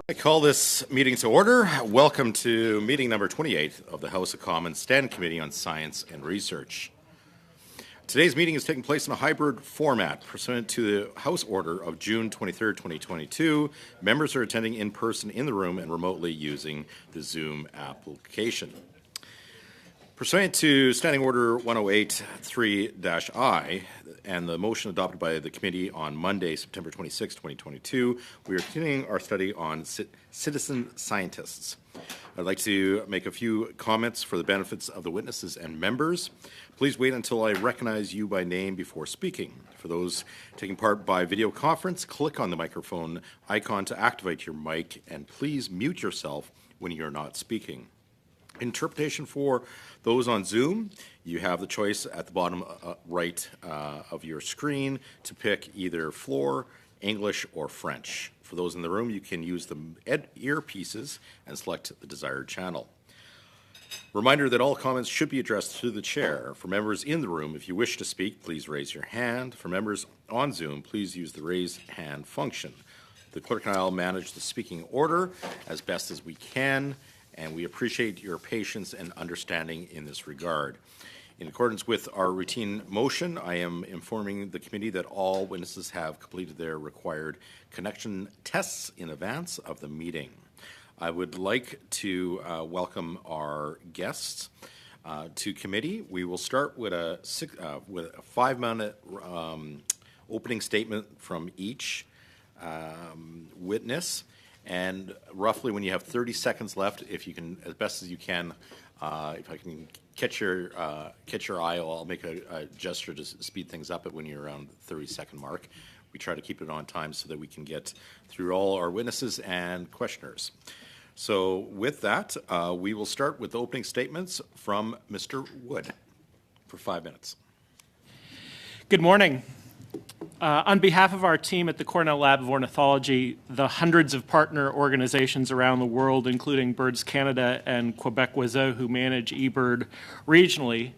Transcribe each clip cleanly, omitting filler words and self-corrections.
I call this meeting to order. Welcome to meeting number 28 of the House of Commons Standing Committee on Science and Research. Today's meeting is taking place in a hybrid format pursuant to the House Order of June 23, 2022. Members are attending in person in the room and remotely using the Zoom application. Pursuant to Standing Order 108-3-I and the motion adopted by the committee on Monday, September 26, 2022, we are continuing our study on citizen scientists. I'd like to make a few comments for the benefits of the witnesses and members. Please wait until I recognize you by name before speaking. For those taking part by video conference, click on the microphone icon to activate your mic, and please mute yourself when you're not speaking. Interpretation for those on Zoom, you have the choice at the bottom right of your screen to pick either floor, English, or French. For those in the room, you can use the earpieces and select the desired channel. Reminder that all comments should be addressed to the chair. For members in the room, if you wish to speak, please raise your hand. For members on Zoom, please use the raise hand function. The clerk and I will manage the speaking order as best as we can, and we appreciate your patience and understanding in this regard. In accordance with our routine motion, I am informing the committee that all witnesses have completed their required connection tests in advance of the meeting. I would like to welcome our guests to committee. We will start with a 5-minute opening statement from each witness. And roughly when you have 30 seconds left, if you can, as best as you can, if I can catch your eye, I'll make a gesture to speed things up when you're around the 30-second mark. We try to keep it on time so that we can get through all our witnesses and questioners. So with that, we will start with the opening statements from Mr. Wood for 5 minutes. Good morning. On behalf of our team at the Cornell Lab of Ornithology, the hundreds of partner organizations around the world, including Birds Canada and Quebec Oiseaux, who manage eBird regionally,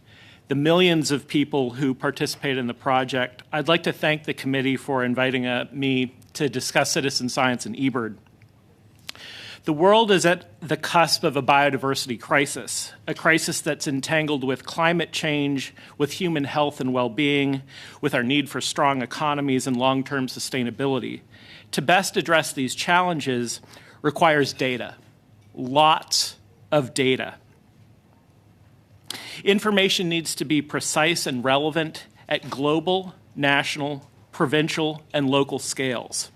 the millions of people who participate in the project, I'd like to thank the committee for inviting me to discuss citizen science and eBird. The world is at the cusp of a biodiversity crisis, a crisis that's entangled with climate change, with human health and well-being, with our need for strong economies and long-term sustainability. To best address these challenges requires data, lots of data. Information needs to be precise and relevant at global, national, provincial, and local scales.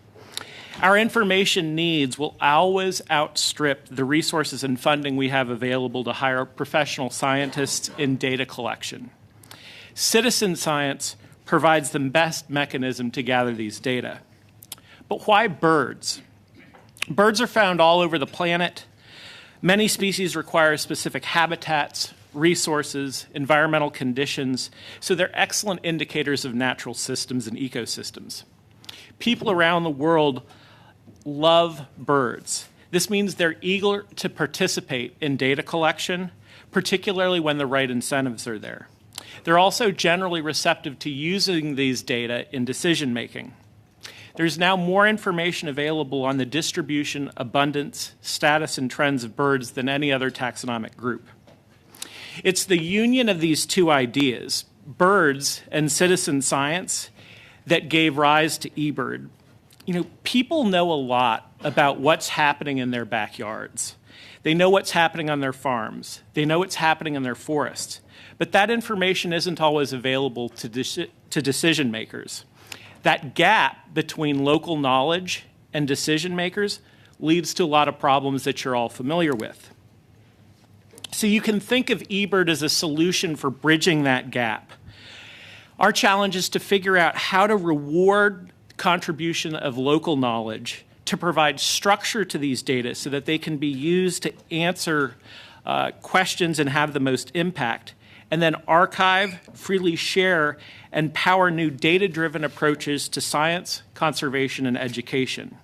Our information needs will always outstrip the resources and funding we have available to hire professional scientists in data collection. Citizen science provides the best mechanism to gather these data. But why birds? Birds are found all over the planet. Many species require specific habitats, resources, environmental conditions, so they're excellent indicators of natural systems and ecosystems. People around the world love birds. This means they're eager to participate in data collection, particularly when the right incentives are there. They're also generally receptive to using these data in decision making. There's now more information available on the distribution, abundance, status, and trends of birds than any other taxonomic group. It's the union of these two ideas, birds and citizen science, that gave rise to eBird. People know a lot about what's happening in their backyards. They know what's happening on their farms. They know what's happening in their forests. But that information isn't always available to decision makers. That gap between local knowledge and decision makers leads to a lot of problems that you're all familiar with. So you can think of eBird as a solution for bridging that gap. Our challenge is to figure out how to reward contribution of local knowledge to provide structure to these data so that they can be used to answer questions and have the most impact, and then archive, freely share, and power new data-driven approaches to science, conservation, and education.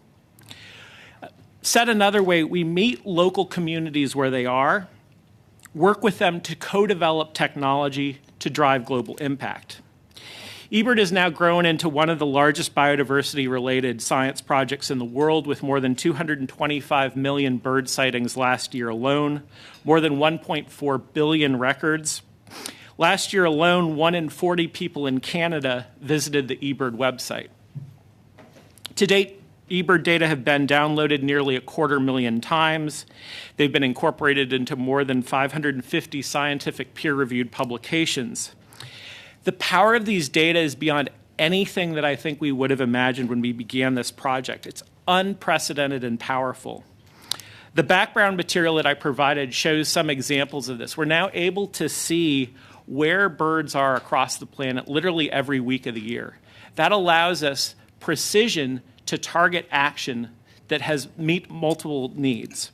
Said another way, we meet local communities where they are, work with them to co-develop technology to drive global impact. eBird has now grown into one of the largest biodiversity-related science projects in the world, with more than 225 million bird sightings last year alone, more than 1.4 billion records. Last year alone, 1 in 40 people in Canada visited the eBird website. To date, eBird data have been downloaded nearly 250,000 times. They've been incorporated into more than 550 scientific peer-reviewed publications. The power of these data is beyond anything that I think we would have imagined when we began this project. It's unprecedented and powerful. The background material that I provided shows some examples of this. We're now able to see where birds are across the planet literally every week of the year. That allows us precision to target action that meet multiple needs.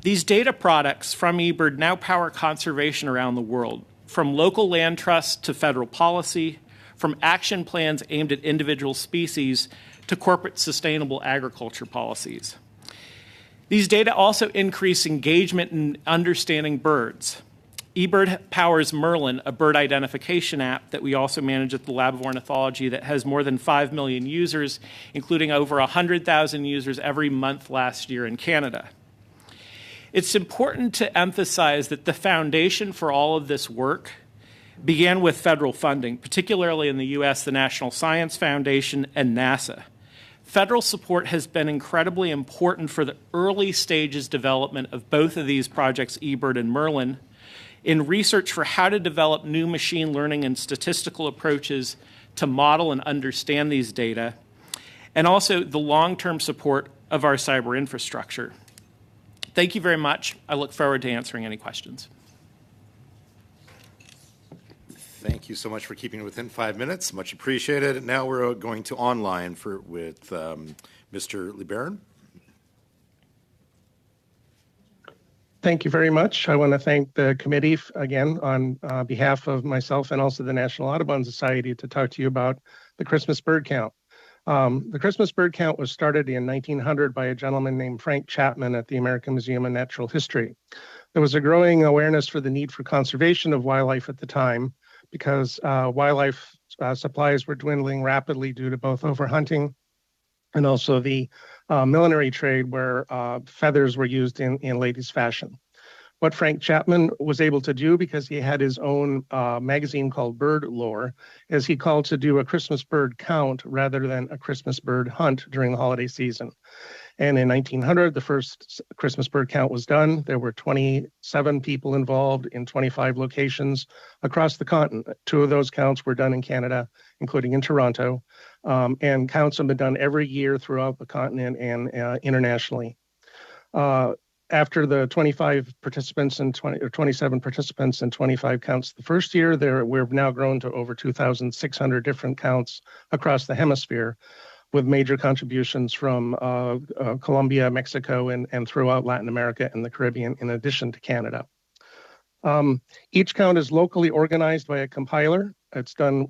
These data products from eBird now power conservation around the world, from local land trusts to federal policy, from action plans aimed at individual species to corporate sustainable agriculture policies. These data also increase engagement in understanding birds. eBird powers Merlin, a bird identification app that we also manage at the Lab of Ornithology that has more than 5 million users, including over 100,000 users every month last year in Canada. It's important to emphasize that the foundation for all of this work began with federal funding, particularly in the US, the National Science Foundation and NASA. Federal support has been incredibly important for the early stages development of both of these projects, eBird and Merlin, in research for how to develop new machine learning and statistical approaches to model and understand these data, and also the long-term support of our cyber infrastructure. Thank you very much. I look forward to answering any questions. Thank you so much for keeping it within 5 minutes. Much appreciated. Now we're going to online with Mr. LeBaron. Thank you very much. I want to thank the committee again on behalf of myself and also the National Audubon Society to talk to you about the Christmas bird count. The Christmas bird count was started in 1900 by a gentleman named Frank Chapman at the American Museum of Natural History. There was a growing awareness for the need for conservation of wildlife at the time because wildlife supplies were dwindling rapidly due to both overhunting and also the millinery trade where feathers were used in ladies' fashion. What Frank Chapman was able to do, because he had his own magazine called Bird Lore, is he called to do a Christmas bird count rather than a Christmas bird hunt during the holiday season. And in 1900, the first Christmas bird count was done. There were 27 people involved in 25 locations across the continent. 2 of those counts were done in Canada, including in Toronto. And counts have been done every year throughout the continent and internationally. After the 25 participants and 27 participants and 25 counts the first year, we've now grown to over 2,600 different counts across the hemisphere, with major contributions from Colombia, Mexico, and throughout Latin America and the Caribbean, in addition to Canada. Each count is locally organized by a compiler. It's done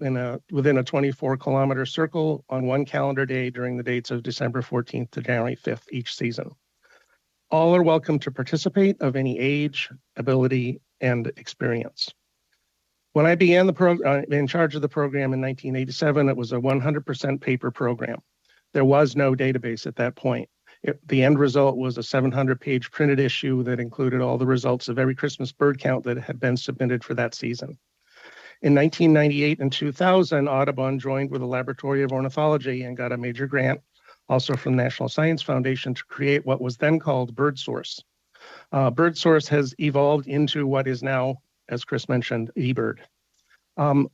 within a 24-kilometer circle on one calendar day during the dates of December 14th to January 5th each season. All are welcome to participate of any age, ability, and experience. When I began in charge of the program in 1987, it was a 100% paper program. There was no database at that point. The end result was a 700-page printed issue that included all the results of every Christmas bird count that had been submitted for that season. In 1998 and 2000, Audubon joined with the Laboratory of Ornithology and got a major grant, also from the National Science Foundation, to create what was then called BirdSource. BirdSource has evolved into what is now, as Chris mentioned, eBird.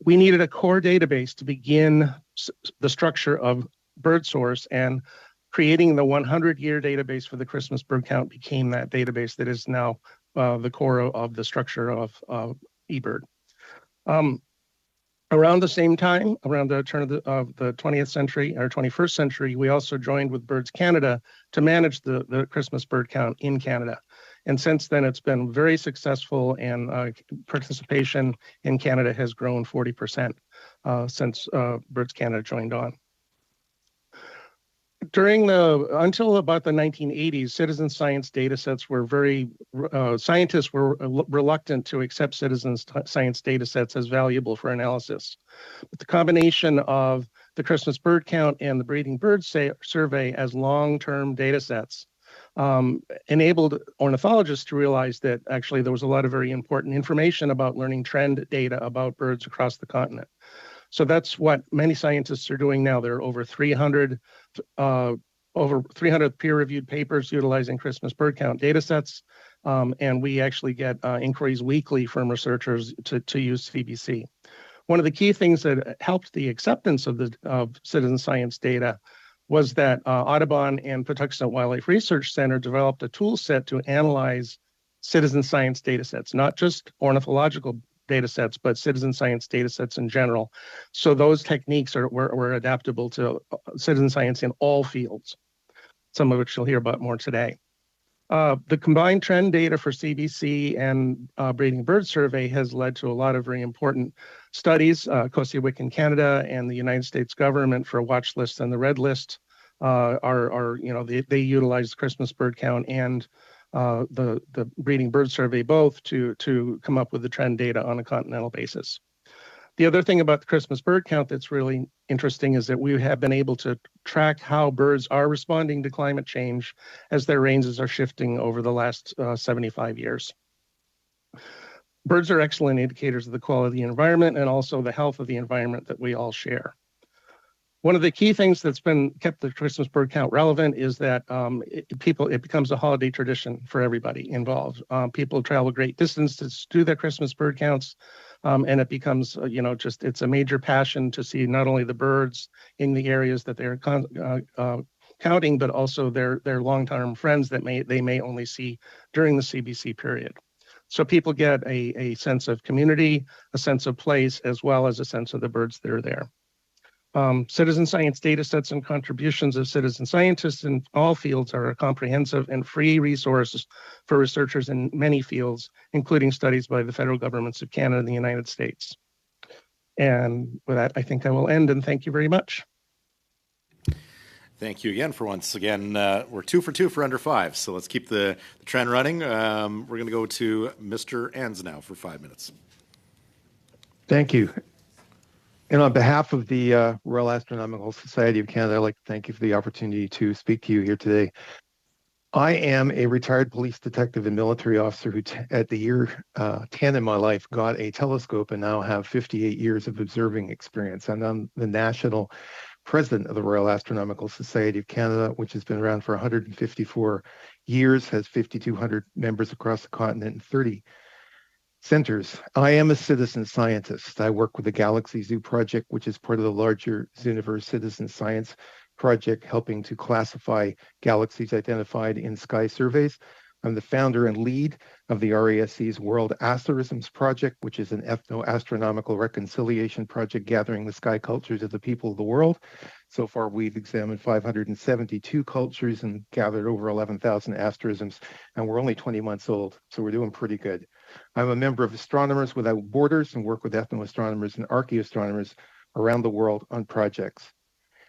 We needed a core database to begin the structure of BirdSource, and creating the 100-year database for the Christmas bird count became that database that is now the core of the structure of eBird. Around the same time, around the turn of the 20th century or 21st century, we also joined with Birds Canada to manage the Christmas bird count in Canada. And since then, it's been very successful, and participation in Canada has grown 40% since Birds Canada joined on. Until about the 1980s, citizen science data sets were scientists were reluctant to accept citizen science data sets as valuable for analysis. But the combination of the Christmas bird count and the breeding bird survey as long-term data sets enabled ornithologists to realize that actually there was a lot of very important information about learning trend data about birds across the continent. So that's what many scientists are doing now. There are over 300 peer-reviewed papers utilizing Christmas bird count data sets, and we actually get inquiries weekly from researchers to use CBC. One of the key things that helped the acceptance of citizen science data was that Audubon and Patuxent Wildlife Research Center developed a tool set to analyze citizen science data sets, not just ornithological data sets, but citizen science data sets in general. So those techniques were adaptable to citizen science in all fields, some of which you'll hear about more today. The combined trend data for CBC and breeding bird survey has led to a lot of very important studies. Kosiewicz in Canada and the United States government for a watch list and the red list they utilize Christmas bird count and the breeding bird survey both to come up with the trend data on a continental basis. The other thing about the Christmas bird count that's really interesting is that we have been able to track how birds are responding to climate change as their ranges are shifting over the last 75 years. Birds are excellent indicators of the quality of the environment and also the health of the environment that we all share. One of the key things that's been kept the Christmas bird count relevant is that it becomes a holiday tradition for everybody involved. People travel great distances to do their Christmas bird counts, and it becomes it's a major passion to see not only the birds in the areas that they're counting, but also their long-term friends that they may only see during the CBC period. So people get a sense of community, a sense of place, as well as a sense of the birds that are there. Citizen science data sets and contributions of citizen scientists in all fields are a comprehensive and free resource for researchers in many fields, including studies by the federal governments of Canada and the United States. And with that, I think I will end, and thank you very much. Thank you again for once again. We're 2 for 2 for under 5, so let's keep the trend running. We're going to go to Mr. Enns now for 5 minutes. Thank you. And on behalf of the Royal Astronomical Society of Canada, I'd like to thank you for the opportunity to speak to you here today. I am a retired police detective and military officer who, at the year 10 in my life, got a telescope and now have 58 years of observing experience. And I'm the national president of the Royal Astronomical Society of Canada, which has been around for 154 years, has 5,200 members across the continent and 30 centers. I am a citizen scientist. I work with the Galaxy Zoo project, which is part of the larger Zooniverse Citizen Science project, helping to classify galaxies identified in sky surveys. I'm the founder and lead of the RASC's World Asterisms Project, which is an ethno-astronomical reconciliation project gathering the sky cultures of the people of the world. So far, we've examined 572 cultures and gathered over 11,000 asterisms, and we're only 20 months old, so we're doing pretty good. I'm a member of Astronomers Without Borders and work with ethno-astronomers and archaeoastronomers around the world on projects.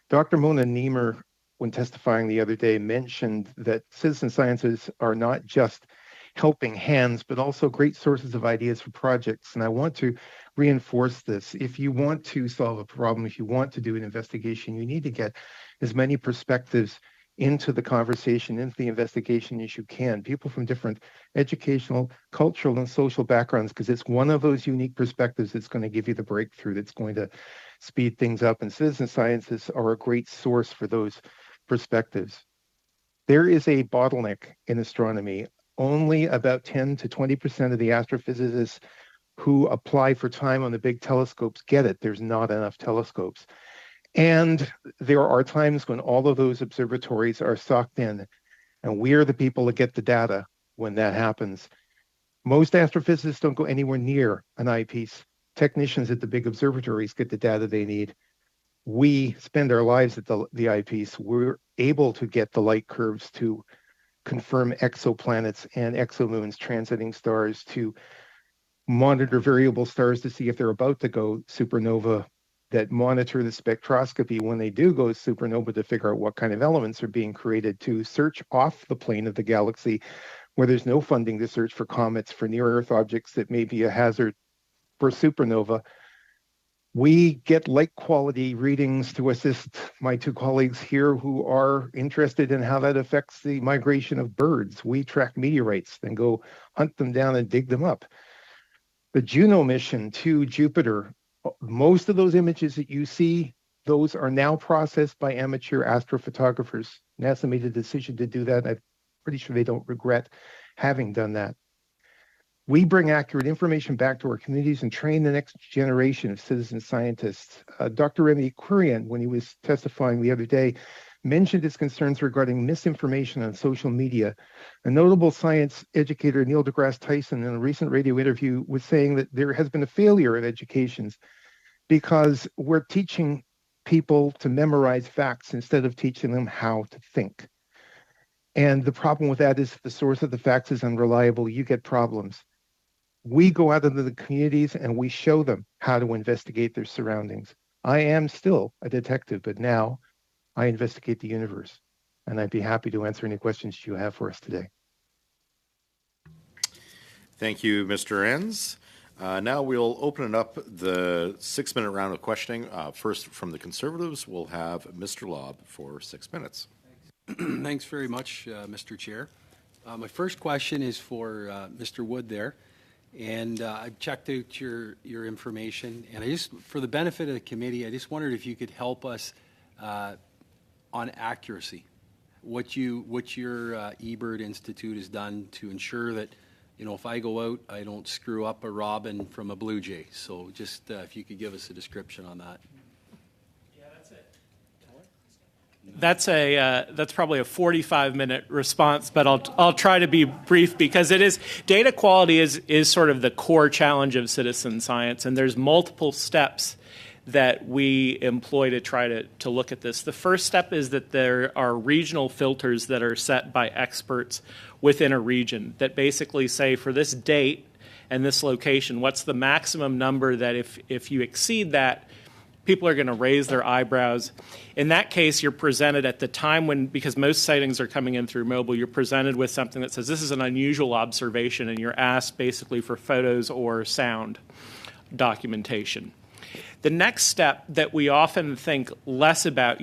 Dr. Mona Niemer, when testifying the other day, mentioned that citizen sciences are not just helping hands, but also great sources of ideas for projects. And I want to reinforce this. If you want to solve a problem, if you want to do an investigation, you need to get as many perspectives into the conversation, into the investigation as you can. People from different educational, cultural, and social backgrounds, because it's one of those unique perspectives that's going to give you the breakthrough, that's going to speed things up. And citizen sciences are a great source for those perspectives. There is a bottleneck in astronomy. Only about 10 to 20% of the astrophysicists who apply for time on the big telescopes get it. There's not enough telescopes. And there are times when all of those observatories are sucked in, and we are the people that get the data when that happens. Most astrophysicists don't go anywhere near an eyepiece. Technicians at the big observatories get the data they need. We spend our lives at the eyepiece. We're able to get the light curves to confirm exoplanets and exomoons transiting stars, to monitor variable stars to see if they're about to go supernova, that monitor the spectroscopy when they do go supernova to figure out what kind of elements are being created to search off the plane of the galaxy where there's no funding to search for comets, for near-Earth objects that may be a hazard for supernova. We get light quality readings to assist my two colleagues here who are interested in how that affects the migration of birds. We track meteorites, then go hunt them down and dig them up. The Juno mission to Jupiter, most of those images that you see, those are now processed by amateur astrophotographers. NASA made a decision to do that. I'm pretty sure they don't regret having done that. We bring accurate information back to our communities and train the next generation of citizen scientists. Dr. Remy Kurian, when he was testifying the other day, mentioned his concerns regarding misinformation on social media. A notable science educator, Neil deGrasse Tyson, in a recent radio interview was saying that there has been a failure in educations because we're teaching people to memorize facts instead of teaching them how to think. And the problem with that is if the source of the facts is unreliable, you get problems. We go out into the communities and we show them how to investigate their surroundings. I am still a detective, but now I investigate the universe. And I'd be happy to answer any questions you have for us today. Thank you, Mr. Enns. Now we'll open it up the 6-minute round of questioning. First, from the Conservatives, we'll have Mr. Lobb for 6 minutes. Thanks very much, Mr. Chair. My first question is for Mr. Wood there. And I've checked out your information. And I just, for the benefit of the committee, I just wondered if you could help us on accuracy. What your eBird Institute has done to ensure that, you know, if I go out, I don't screw up a robin from a blue jay. So just if you could give us a description on that. That's probably a 45-minute response, but I'll try to be brief because it is data quality is sort of the core challenge of citizen science, and there's multiple steps that we employ to try to look at this. The first step is that there are regional filters that are set by experts within a region that basically say for this date and this location, what's the maximum number that if you exceed that, people are going to raise their eyebrows. In that case, you're presented at the time when, because most sightings are coming in through mobile, you're presented with something that says this is an unusual observation, and you're asked basically for photos or sound documentation. The next step that we often think less about,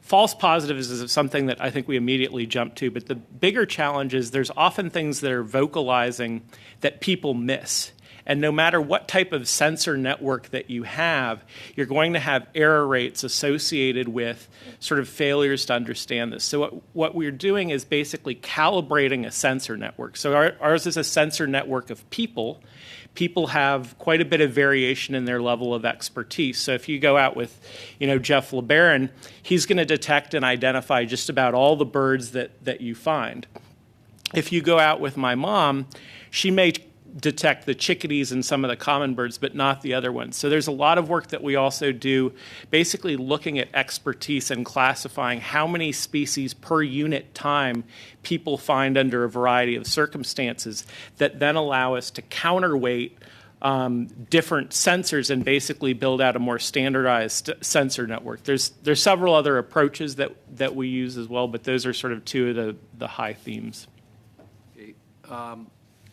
false positives is something that I think we immediately jump to, but the bigger challenge is there's often things that are vocalizing that people miss. And no matter what type of sensor network that you have, you're going to have error rates associated with sort of failures to understand this. So what we're doing is basically calibrating a sensor network. So ours is a sensor network of people. People have quite a bit of variation in their level of expertise. So if you go out with, Jeff LeBaron, he's going to detect and identify just about all the birds that you find. If you go out with my mom, she may detect the chickadees and some of the common birds, but not the other ones. So there's a lot of work that we also do basically looking at expertise and classifying how many species per unit time people find under a variety of circumstances that then allow us to counterweight different sensors and basically build out a more standardized sensor network. There's several other approaches that we use as well, but those are sort of two of the high themes. Okay.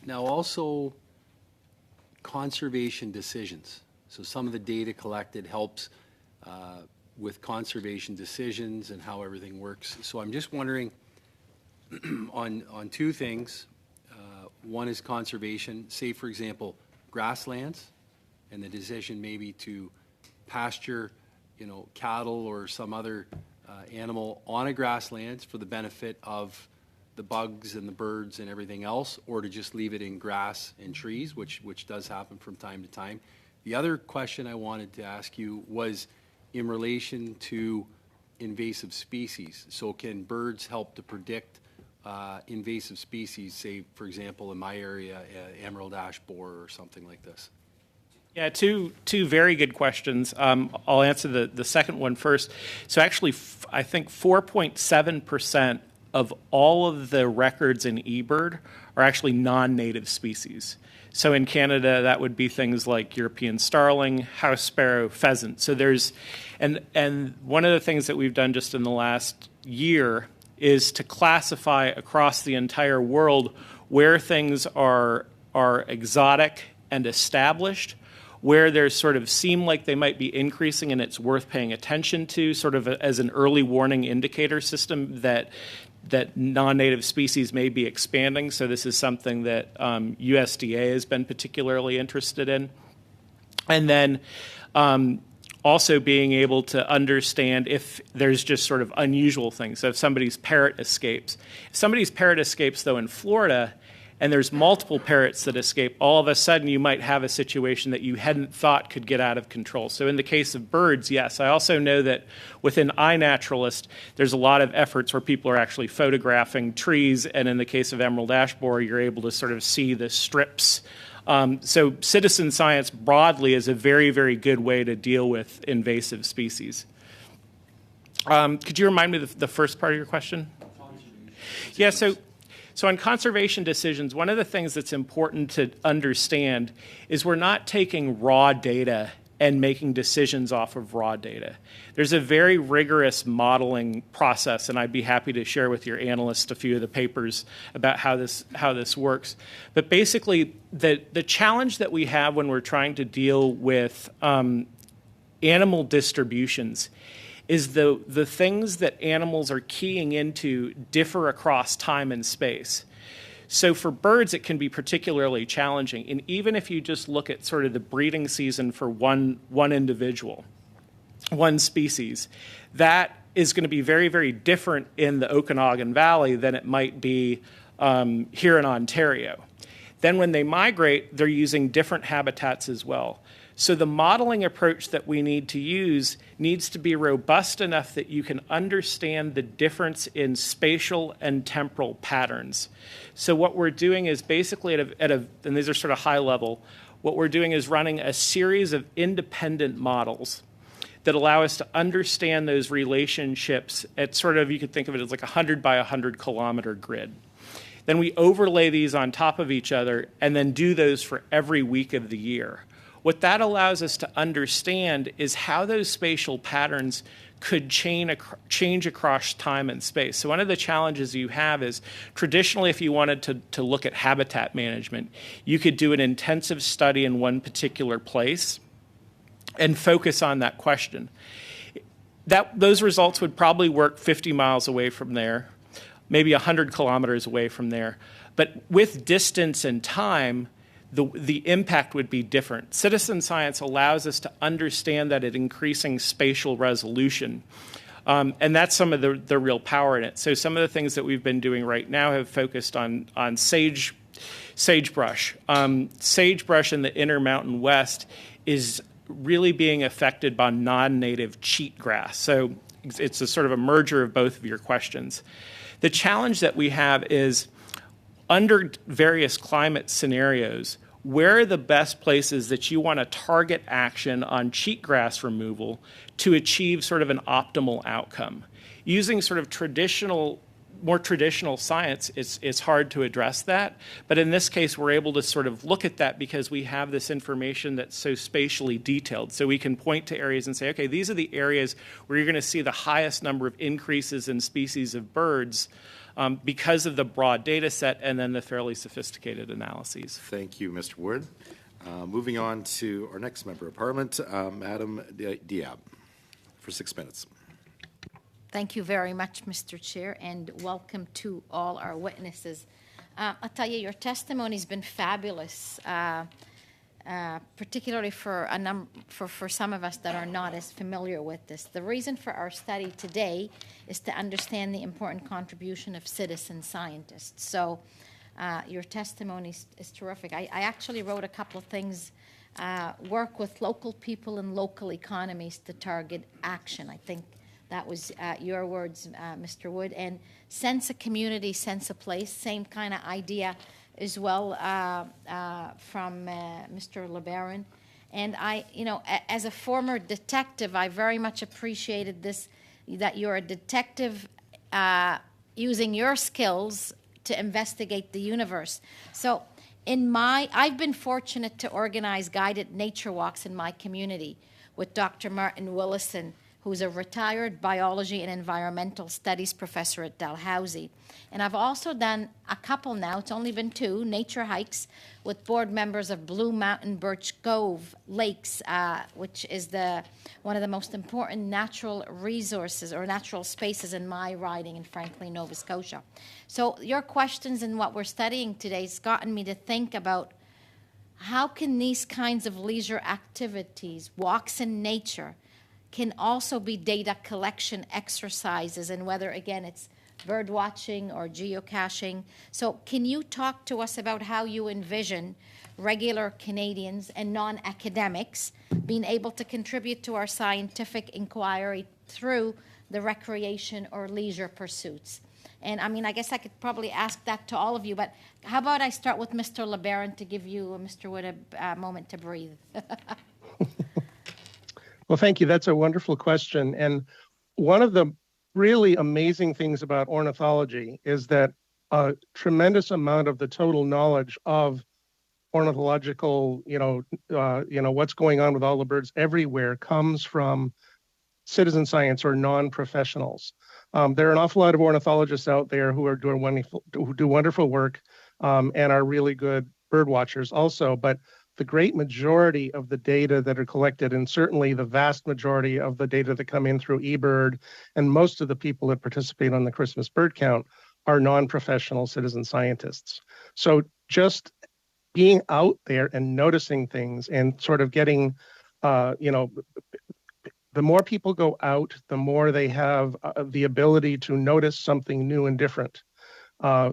Now also conservation decisions. So some of the data collected helps with conservation decisions and how everything works. So I'm just wondering on two things. One is conservation, say for example, grasslands and the decision maybe to pasture, cattle or some other animal on a grassland for the benefit of the bugs and the birds and everything else, or to just leave it in grass and trees, which does happen from time to time. The other question I wanted to ask you was in relation to invasive species. So can birds help to predict invasive species, say, for example, in my area, emerald ash borer or something like this? Yeah, two very good questions. I'll answer the second one first. So actually, I think 4.7% of all of the records in eBird are actually non-native species. So in Canada, that would be things like European starling, house sparrow, pheasant. So there's, and one of the things that we've done just in the last year is to classify across the entire world where things are exotic and established, where there's sort of seem like they might be increasing and it's worth paying attention to, sort of as an early warning indicator system that non-native species may be expanding. So this is something that USDA has been particularly interested in. And then also being able to understand if there's just sort of unusual things. So if somebody's parrot escapes. If somebody's parrot escapes, though, in Florida, and there's multiple parrots that escape, all of a sudden you might have a situation that you hadn't thought could get out of control. So in the case of birds, yes. I also know that within iNaturalist, there's a lot of efforts where people are actually photographing trees, and in the case of emerald ash borer, you're able to sort of see the strips. So citizen science broadly is a very, very good way to deal with invasive species. Could you remind me the first part of your question? Yeah, so on conservation decisions, one of the things that's important to understand is we're not taking raw data and making decisions off of raw data. There's a very rigorous modeling process, and I'd be happy to share with your analysts a few of the papers about how this works. But basically, the challenge that we have when we're trying to deal with animal distributions is the things that animals are keying into differ across time and space. So for birds, it can be particularly challenging. And even if you just look at sort of the breeding season for one individual, one species, that is going to be very, very different in the Okanagan Valley than it might be here in Ontario. Then when they migrate, they're using different habitats as well. So the modeling approach that we need to use needs to be robust enough that you can understand the difference in spatial and temporal patterns. So what we're doing is basically and these are sort of high level, what we're doing is running a series of independent models that allow us to understand those relationships at sort of, you could think of it as like 100 by 100 kilometer grid. Then we overlay these on top of each other and then do those for every week of the year. What that allows us to understand is how those spatial patterns could change across time and space. So one of the challenges you have is traditionally if you wanted to look at habitat management, you could do an intensive study in one particular place and focus on that question. Those results would probably work 50 miles away from there, maybe 100 kilometers away from there. But with distance and time, the impact would be different. Citizen science allows us to understand that at increasing spatial resolution. And that's some of the real power in it. So some of the things that we've been doing right now have focused on sagebrush. Sagebrush in the Intermountain West is really being affected by non-native cheatgrass. So it's a sort of a merger of both of your questions. The challenge that we have is under various climate scenarios, where are the best places that you want to target action on cheatgrass removal to achieve sort of an optimal outcome? Using sort of more traditional science, it's hard to address that. But in this case, we're able to sort of look at that because we have this information that's so spatially detailed. So we can point to areas and say, okay, these are the areas where you're going to see the highest number of increases in species of birds because of the broad data set and then the fairly sophisticated analyses. Thank you, Mr. Ward. Moving on to our next member of Parliament, Madam Diab, for 6 minutes. Thank you very much, Mr. Chair, and welcome to all our witnesses. I'll tell you, your testimony has been fabulous, particularly for some of us that are not as familiar with this. The reason for our study today is to understand the important contribution of citizen scientists. So your testimony is terrific. I actually wrote a couple of things, work with local people and local economies to target action. I think that was your words, Mr. Wood. And sense of community, sense of place, same kind of idea as well from Mr. LeBaron. And as a former detective, I very much appreciated this, that you're a detective using your skills to investigate the universe. So I've been fortunate to organize guided nature walks in my community with Dr. Martin Willison, who's a retired biology and environmental studies professor at Dalhousie. And I've also done a couple now, it's only been 2, nature hikes with board members of Blue Mountain Birch Cove Lakes, which is one of the most important natural resources or natural spaces in my riding in Franklin, Nova Scotia. So your questions and what we're studying today has gotten me to think about how can these kinds of leisure activities, walks in nature, can also be data collection exercises, and whether, again, it's bird watching or geocaching. So can you talk to us about how you envision regular Canadians and non-academics being able to contribute to our scientific inquiry through the recreation or leisure pursuits? And I mean, I guess I could probably ask that to all of you, but how about I start with Mr. LeBaron to give you, Mr. Wood, a moment to breathe. Well, thank you. That's a wonderful question. And one of the really amazing things about ornithology is that a tremendous amount of the total knowledge of ornithological, what's going on with all the birds everywhere comes from citizen science or non-professionals. There are an awful lot of ornithologists out there who are who do wonderful work and are really good bird watchers also, but the great majority of the data that are collected, and certainly the vast majority of the data that come in through eBird, and most of the people that participate on the Christmas bird count are non-professional citizen scientists. So just being out there and noticing things and sort of getting, the more people go out, the more they have the ability to notice something new and different.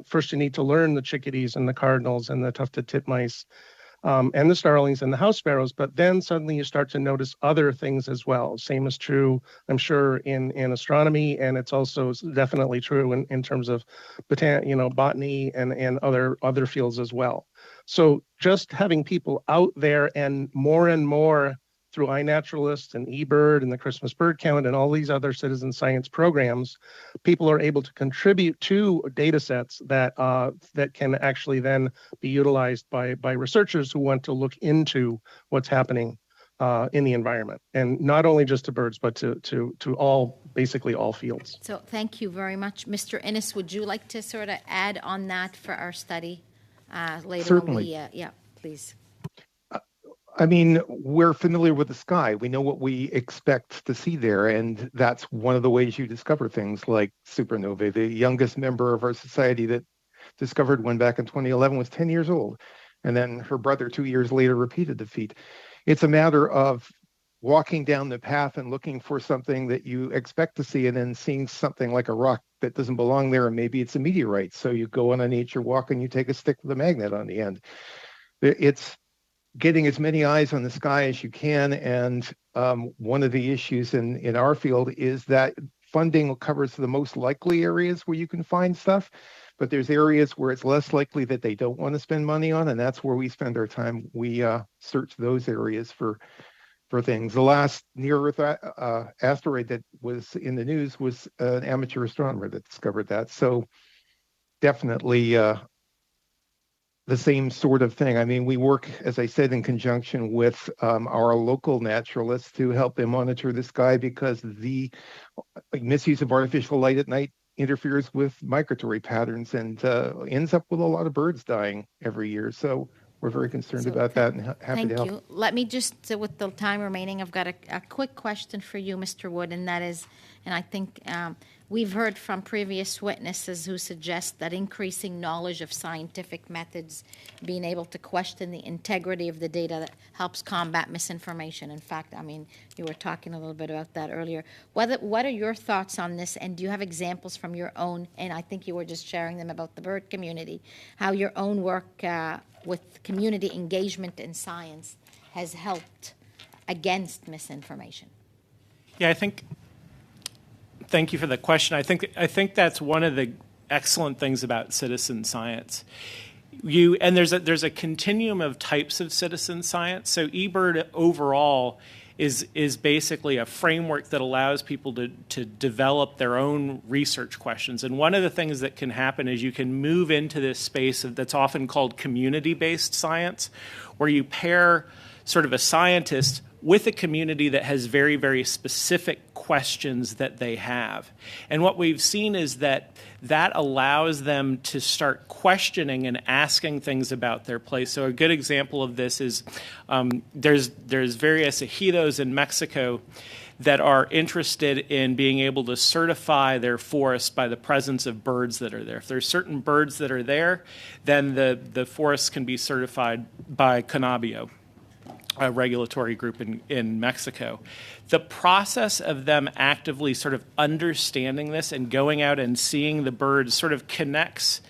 First, you need to learn the chickadees and the cardinals and the tufted titmice and the starlings and the house sparrows, but then suddenly you start to notice other things as well. Same is true, I'm sure, in astronomy, and it's also definitely true in terms of botany and other fields as well. So just having people out there and more through iNaturalist and eBird and the Christmas Bird Count and all these other citizen science programs, people are able to contribute to data sets that can actually then be utilized by researchers who want to look into what's happening in the environment, and not only just to birds, but to basically all fields. So thank you very much. Mr. Innes, would you like to sort of add on that for our study later? Certainly. Yeah, please. I mean, we're familiar with the sky. We know what we expect to see there, and that's one of the ways you discover things like supernovae. The youngest member of our society that discovered one back in 2011 was 10 years old, and then her brother 2 years later repeated the feat. It's a matter of walking down the path and looking for something that you expect to see, and then seeing something like a rock that doesn't belong there, and maybe it's a meteorite. So you go on a nature walk and you take a stick with a magnet on the end. It's getting as many eyes on the sky as you can. And one of the issues in our field is that funding covers the most likely areas where you can find stuff, but there's areas where it's less likely that they don't want to spend money on, and that's where we spend our time. We search those areas for things. The last near-Earth asteroid that was in the news was an amateur astronomer that discovered that. So definitely the same sort of thing. I mean, we work, as I said, in conjunction with our local naturalists to help them monitor the sky, because the misuse of artificial light at night interferes with migratory patterns and ends up with a lot of birds dying every year. So we're very concerned about that and happy to help. Thank you. Let me just, with the time remaining, I've got a quick question for you, Mr. Wood, and that is, and I think we've heard from previous witnesses who suggest that increasing knowledge of scientific methods, being able to question the integrity of the data, that helps combat misinformation. In fact, I mean, you were talking a little bit about that earlier. What are your thoughts on this, and do you have examples from your own, and I think you were just sharing them about the bird community, how your own work with community engagement in science has helped against misinformation? Yeah, thank you for the question. I think that's one of the excellent things about citizen science. And there's a continuum of types of citizen science. So eBird overall is basically a framework that allows people to develop their own research questions. And one of the things that can happen is you can move into this space that's often called community-based science, where you pair sort of a scientist with a community that has very, very specific questions that they have. And what we've seen is that allows them to start questioning and asking things about their place. So a good example of this is there's various ejidos in Mexico that are interested in being able to certify their forest by the presence of birds that are there. If there's certain birds that are there, then the forest can be certified by Conabio, a regulatory group in Mexico. The process of them actively sort of understanding this and going out and seeing the birds sort of connects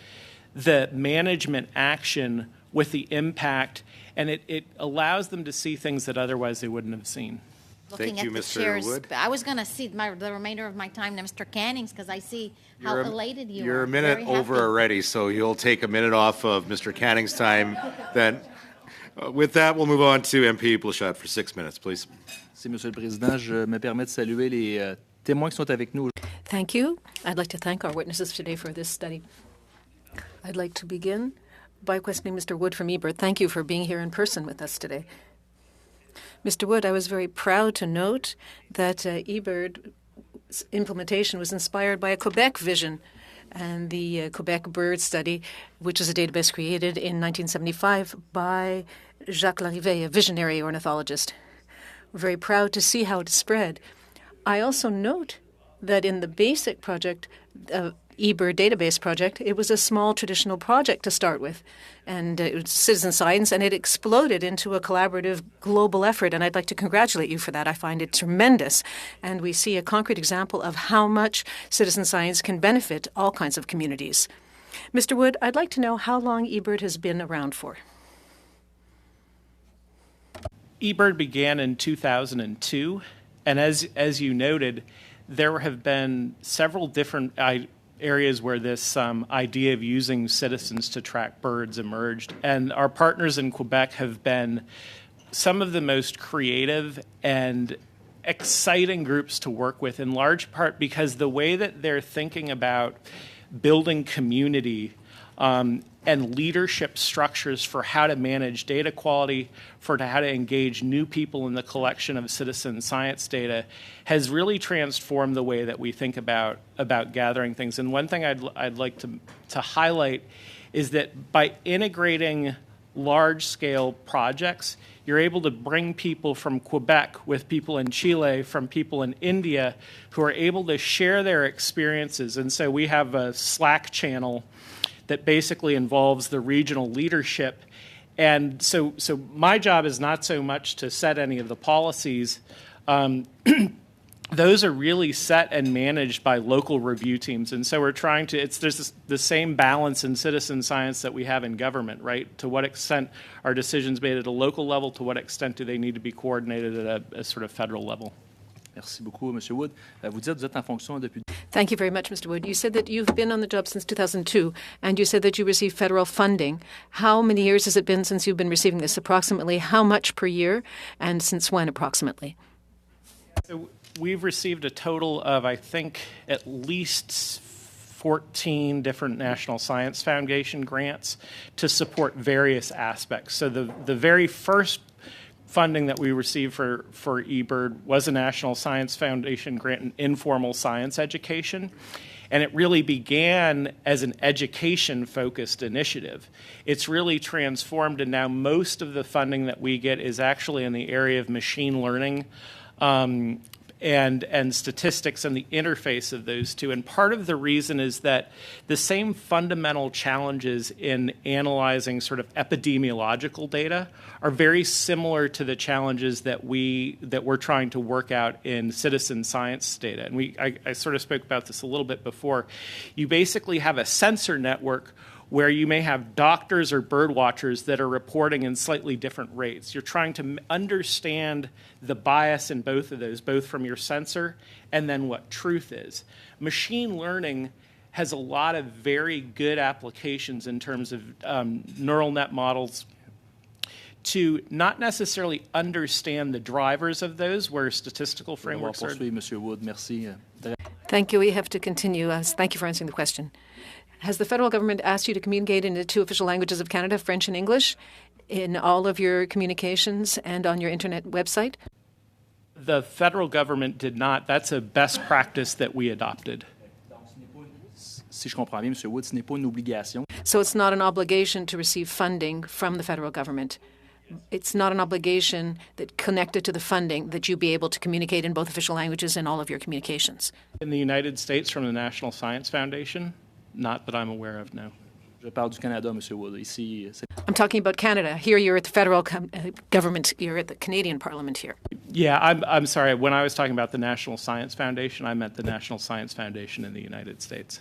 the management action with the impact, and it allows them to see things that otherwise they wouldn't have seen. Looking Thank you, at the Mr. chairs, Wood. I was going to cede the remainder of my time to Mr. Cannings because I see how elated you are. You're a minute Very over happy. already, so you'll take a minute off of Mr. Canning's time then. With that, we'll move on to MP Blanchette for 6 minutes, please. Merci, Monsieur le Président. Je me permets de saluer les témoins qui sont avec nous. Thank you. I'd like to thank our witnesses today for this study. I'd like to begin by questioning Mr. Wood from eBird. Thank you for being here in person with us today. Mr. Wood, I was very proud to note that eBird's implementation was inspired by a Quebec vision, and the Quebec Bird Study, which is a database created in 1975 by Jacques Larrivée, a visionary ornithologist. We're very proud to see how it spread. I also note that in the basic project, eBird database project, it was a small traditional project to start with, and it was citizen science, and it exploded into a collaborative global effort, and I'd like to congratulate you for that. I find it tremendous, and we see a concrete example of how much citizen science can benefit all kinds of communities. Mr. Wood, I'd like to know how long eBird has been around for. eBird began in 2002, and as you noted, there have been several different areas where this idea of using citizens to track birds emerged. And our partners in Quebec have been some of the most creative and exciting groups to work with, in large part because the way that they're thinking about building community and leadership structures for how to manage data quality, for how to engage new people in the collection of citizen science data, has really transformed the way that we think about gathering things. And one thing I'd like to highlight is that by integrating large-scale projects, you're able to bring people from Quebec with people in Chile, from people in India, who are able to share their experiences. And so we have a Slack channel that basically involves the regional leadership. And so my job is not so much to set any of the policies. Those are really set and managed by local review teams. And so we're trying to, there's the same balance in citizen science that we have in government, right? To what extent are decisions made at a local level? To what extent do they need to be coordinated at a sort of federal level? Merci beaucoup, Monsieur Wood. Vous dites, vous êtes en fonction depuis... Thank you very much, Mr. Wood. You said that you've been on the job since 2002, and you said that you received federal funding. How many years has it been since you've been receiving this? Approximately how much per year, and since when approximately? So we've received a total of, I think, at least 14 different National Science Foundation grants to support various aspects. So the very first funding that we received for eBird was a National Science Foundation grant in informal science education. And it really began as an education-focused initiative. It's really transformed, and now most of the funding that we get is actually in the area of machine learning and statistics and the interface of those two. And part of the reason is that the same fundamental challenges in analyzing sort of epidemiological data are very similar to the challenges that we're trying to work out in citizen science data. And I sort of spoke about this a little bit before. You basically have a sensor network where you may have doctors or bird watchers that are reporting in slightly different rates. You're trying to understand the bias in both of those, both from your sensor and then what truth is. Machine learning has a lot of very good applications in terms of neural net models to not necessarily understand the drivers of those, where statistical frameworks are. Monsieur Wood, merci. Thank you. We have to continue. Thank you for answering the question. Has the federal government asked you to communicate in the two official languages of Canada, French and English, in all of your communications and on your internet website? The federal government did not. That's a best practice that we adopted. Si je comprends bien, Monsieur Wood, ce n'est pas une obligation. So it's not an obligation to receive funding from the federal government. It's not an obligation that connected to the funding that you be able to communicate in both official languages in all of your communications. In the United States, from the National Science Foundation, not that I'm aware of, no. Je parle du Canada, Monsieur Wood. Ici, I'm talking about Canada. Here you're at the federal government. You're at the Canadian Parliament here. Yeah, I'm sorry. When I was talking about the National Science Foundation, I meant the National Science Foundation in the United States.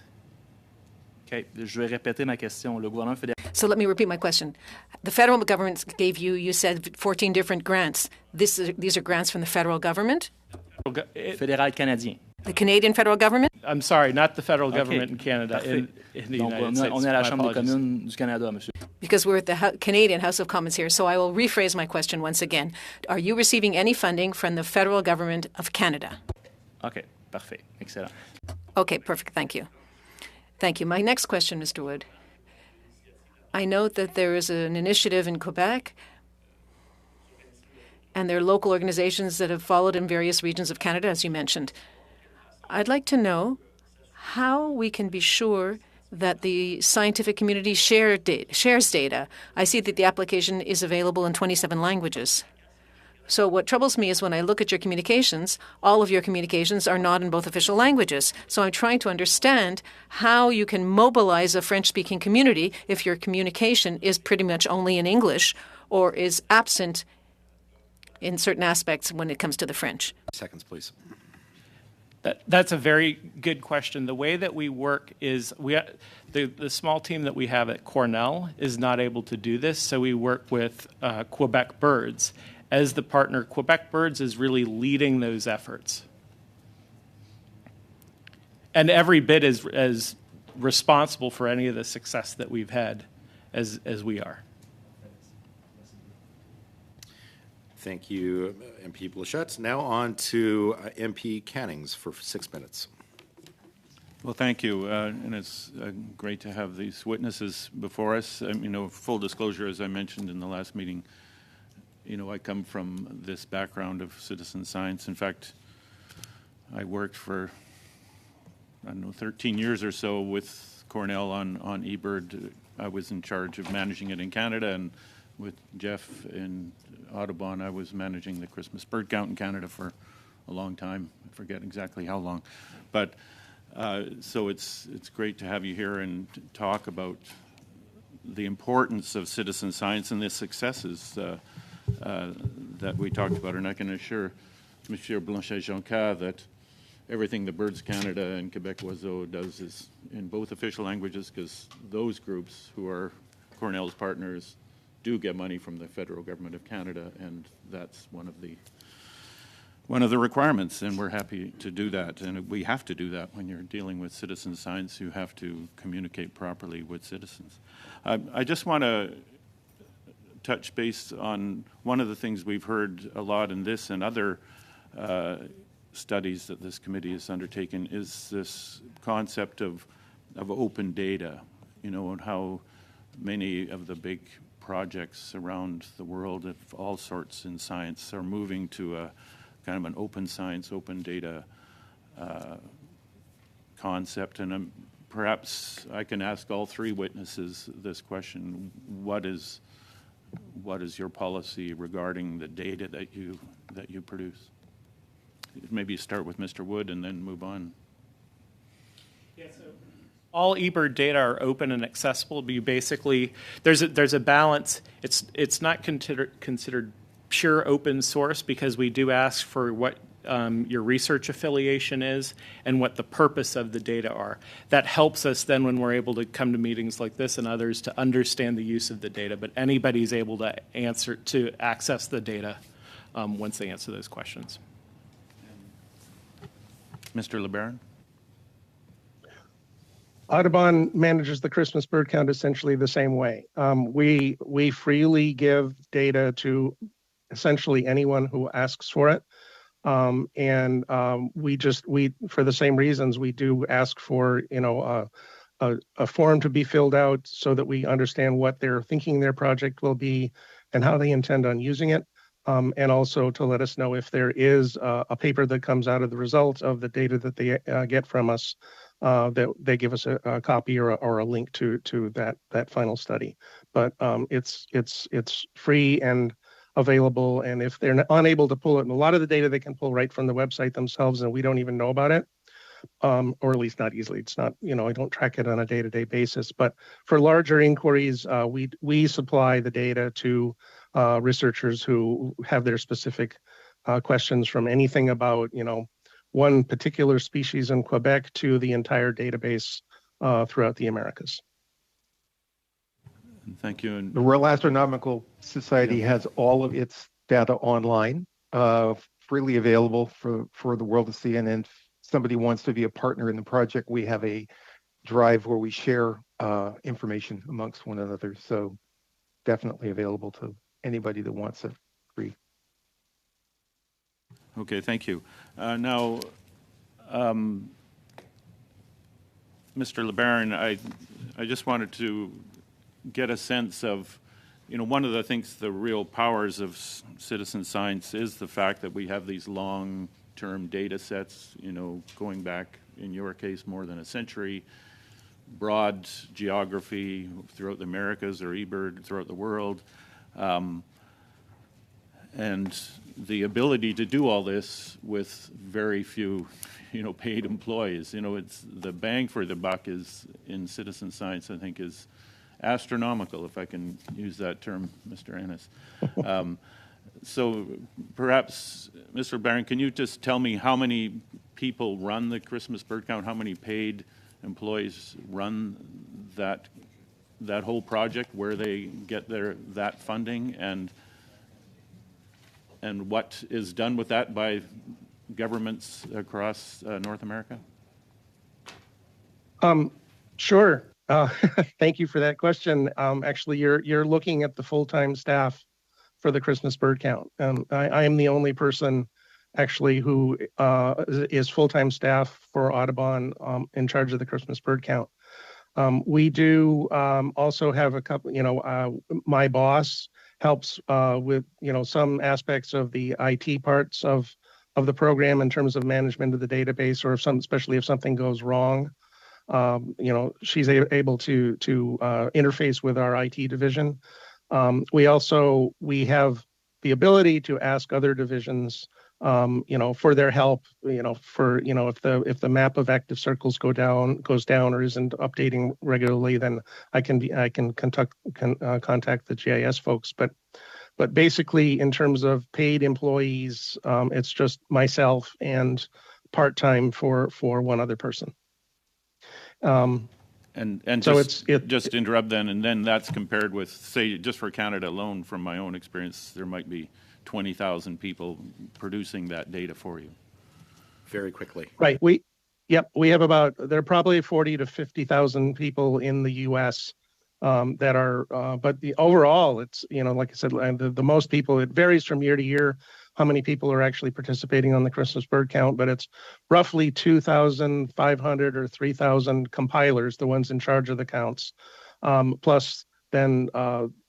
OK. Je vais répéter ma question. Le gouvernement fédéral. So let me repeat my question. The federal government gave you, you said, 14 different grants. These are grants from the federal government? Fédéral canadien. The Canadian federal government? I'm sorry, not the federal government in OK. Canada, in the Donc, United States. on est à la My Chambre des apologies. communes du Canada, Monsieur. Because we're at the Canadian House of Commons here, so I will rephrase my question once again. Are you receiving any funding from the federal government of Canada? OK. Parfait. Excellent. Okay, perfect. Thank you. Thank you. My next question, Mr. Wood. I note that there is an initiative in Quebec, and there are local organizations that have followed in various regions of Canada, as you mentioned. I'd like to know how we can be sure that the scientific community shares data. I see that the application is available in 27 languages. So what troubles me is when I look at your communications, all of your communications are not in both official languages. So I'm trying to understand how you can mobilize a French-speaking community if your communication is pretty much only in English or is absent in certain aspects when it comes to the French. Seconds, please. That's a very good question. The way that we work is the small team that we have at Cornell is not able to do this, so we work with Quebec Birds. As the partner, Quebec Birds is really leading those efforts. And every bit is as responsible for any of the success that we've had as we are. Thank you, MP Blanchette. Now on to MP Cannings for 6 minutes. Well, thank you, and it's great to have these witnesses before us. Full disclosure, as I mentioned in the last meeting, I come from this background of citizen science. In fact, I worked for, 13 years or so with Cornell on eBird. I was in charge of managing it in Canada, and with Jeff in Audubon, I was managing the Christmas bird count in Canada for a long time. I forget exactly how long. But so it's great to have you here and talk about the importance of citizen science and the successes that we talked about. And I can assure Monsieur Blanchet-Jonca that everything the Birds Canada and Quebec Oiseau does is in both official languages, because those groups who are Cornell's partners do get money from the federal government of Canada, and that's one of the requirements, and we're happy to do that. And we have to do that when you're dealing with citizen science. You have to communicate properly with citizens. I just want to touch base on one of the things we've heard a lot in this and other studies that this committee has undertaken is this concept of open data, and how many of the big projects around the world of all sorts in science are moving to a kind of an open science, open data concept. And perhaps I can ask all three witnesses this question: what is your policy regarding the data that you produce? Maybe start with Mr. Wood and then move on. Yeah, so all eBird data are open and accessible. But you basically, there's a balance. It's not considered pure open source, because we do ask for what your research affiliation is and what the purpose of the data are. That helps us then when we're able to come to meetings like this and others to understand the use of the data. But anybody's able to access the data once they answer those questions. Mr. LeBaron? Audubon manages the Christmas bird count essentially the same way. We freely give data to essentially anyone who asks for it. We for the same reasons, we do ask for, a form to be filled out so that we understand what they're thinking their project will be and how they intend on using it. And also to let us know if there is a paper that comes out of the results of the data that they get from us, that they give us a copy or a link to that final study. But it's free and available, and if they're unable to pull it, and a lot of the data they can pull right from the website themselves, and we don't even know about it, or at least not easily. It's not, I don't track it on a day-to-day basis. But for larger inquiries, we supply the data to researchers who have their specific questions, from anything about, one particular species in Quebec to the entire database throughout the Americas. Thank you. And The Royal Astronomical Society has all of its data online, freely available for the world to see. And if somebody wants to be a partner in the project, we have a drive where we share information amongst one another. So definitely available to anybody that wants it free. Okay, thank you. Now, Mr. LeBaron, I just wanted to get a sense of, one of the things, the real powers of citizen science is the fact that we have these long-term data sets, going back, in your case, more than a century, broad geography throughout the Americas or eBird throughout the world. And the ability to do all this with very few, paid employees. It's the bang for the buck is in citizen science, I think, is astronomical, if I can use that term, Mr. Ennis. So perhaps, Mr. Barron, can you just tell me how many people run the Christmas bird count? How many paid employees run that whole project, where they get that funding, and what is done with that by governments across North America? Sure. Thank you for that question. Actually, you're looking at the full-time staff for the Christmas bird count. I am the only person actually who is full-time staff for Audubon in charge of the Christmas bird count. We do also have a couple, my boss helps with, some aspects of the IT parts of the program in terms of management of the database, or especially if something goes wrong. She's able to interface with our IT division. We have the ability to ask other divisions, for their help, if the map of active circles goes down or isn't updating regularly, then I can contact the GIS folks. But basically, in terms of paid employees, it's just myself and part-time for one other person. And so just to interrupt then, and then that's compared with, say, just for Canada alone, from my own experience, there might be 20,000 people producing that data for you. Very quickly. Right. We have there are probably 40 to 50,000 people in the U.S. That are, but overall, it's, like I said, the most people, it varies from year to year how many people are actually participating on the Christmas bird count, but it's roughly 2,500 or 3,000 compilers, the ones in charge of the counts, plus then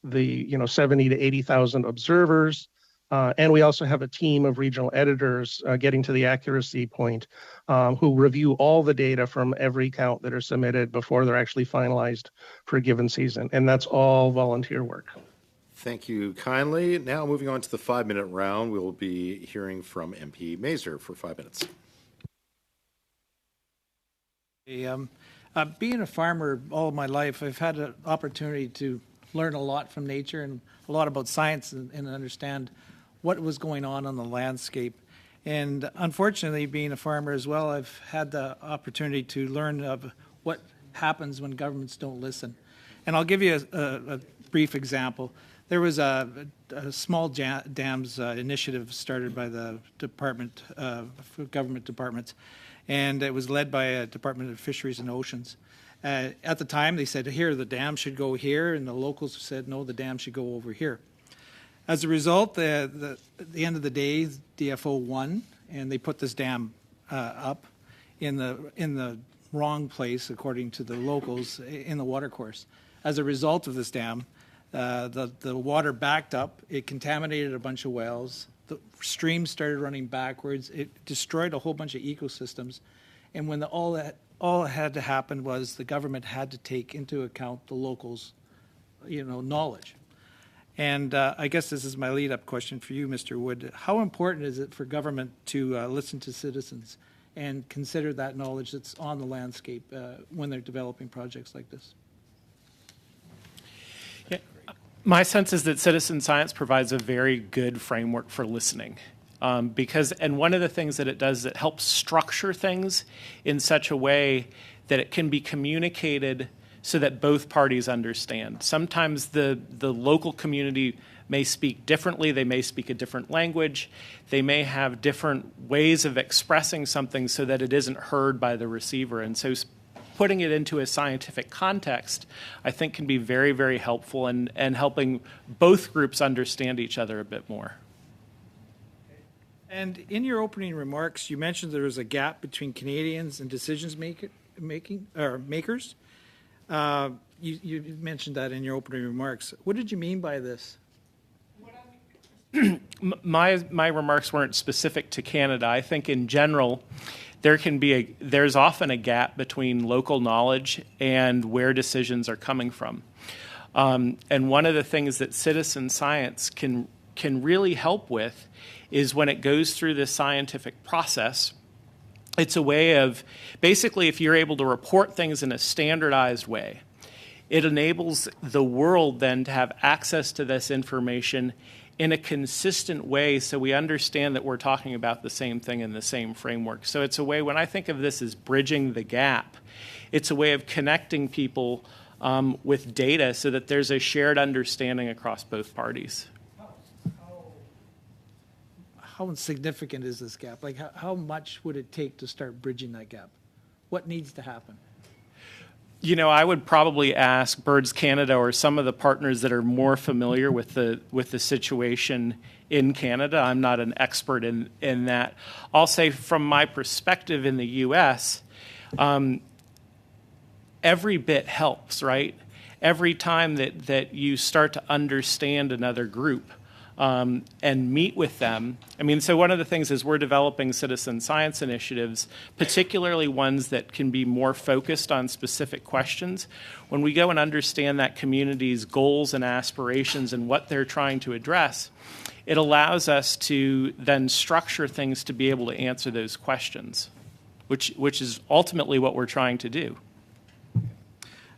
the 70 to 80,000 observers. And we also have a team of regional editors getting to the accuracy point, who review all the data from every count that are submitted before they're actually finalized for a given season. And that's all volunteer work. Thank you kindly. Now, moving on to the 5-minute round, we will be hearing from MP Mazer for 5 minutes. Being a farmer all of my life, I've had an opportunity to learn a lot from nature and a lot about science and understand what was going on the landscape. And unfortunately, being a farmer as well, I've had the opportunity to learn of what happens when governments don't listen. And I'll give you a brief example. There was a small dams initiative started by the government departments, and it was led by a Department of Fisheries and Oceans. At the time, they said, here, the dam should go here, and the locals said, no, the dam should go over here. As a result, at the end of the day, DFO won, and they put this dam up in the wrong place, according to the locals, in the watercourse. As a result of this dam, the water backed up. It contaminated a bunch of wells. The streams started running backwards. It destroyed a whole bunch of ecosystems. And when all that had to happen was the government had to take into account the locals' knowledge. And I guess this is my lead-up question for you, Mr. Wood. How important is it for government to listen to citizens and consider that knowledge that's on the landscape when they're developing projects like this? Yeah. My sense is that citizen science provides a very good framework for listening. And one of the things that it does is it helps structure things in such a way that it can be communicated so that both parties understand. Sometimes the local community may speak differently, they may speak a different language, they may have different ways of expressing something so that it isn't heard by the receiver. And so putting it into a scientific context, I think, can be very, very helpful in helping both groups understand each other a bit more. And in your opening remarks, you mentioned there was a gap between Canadians and makers. You mentioned that in your opening remarks. What did you mean by this? My remarks weren't specific to Canada. I think in general, there's often a gap between local knowledge and where decisions are coming from. And one of the things that citizen science can really help with is when it goes through this scientific process. It's a way of, basically, if you're able to report things in a standardized way, it enables the world then to have access to this information in a consistent way so we understand that we're talking about the same thing in the same framework. So it's a way, when I think of this as bridging the gap, it's a way of connecting people with data so that there's a shared understanding across both parties. How significant is this gap? Like, how much would it take to start bridging that gap? What needs to happen? I would probably ask Birds Canada or some of the partners that are more familiar with the situation in Canada. I'm not an expert in that. I'll say from my perspective in the U.S., every bit helps, right? Every time that you start to understand another group and meet with them. So one of the things is we're developing citizen science initiatives, particularly ones that can be more focused on specific questions. When we go and understand that community's goals and aspirations and what they're trying to address, it allows us to then structure things to be able to answer those questions, which is ultimately what we're trying to do.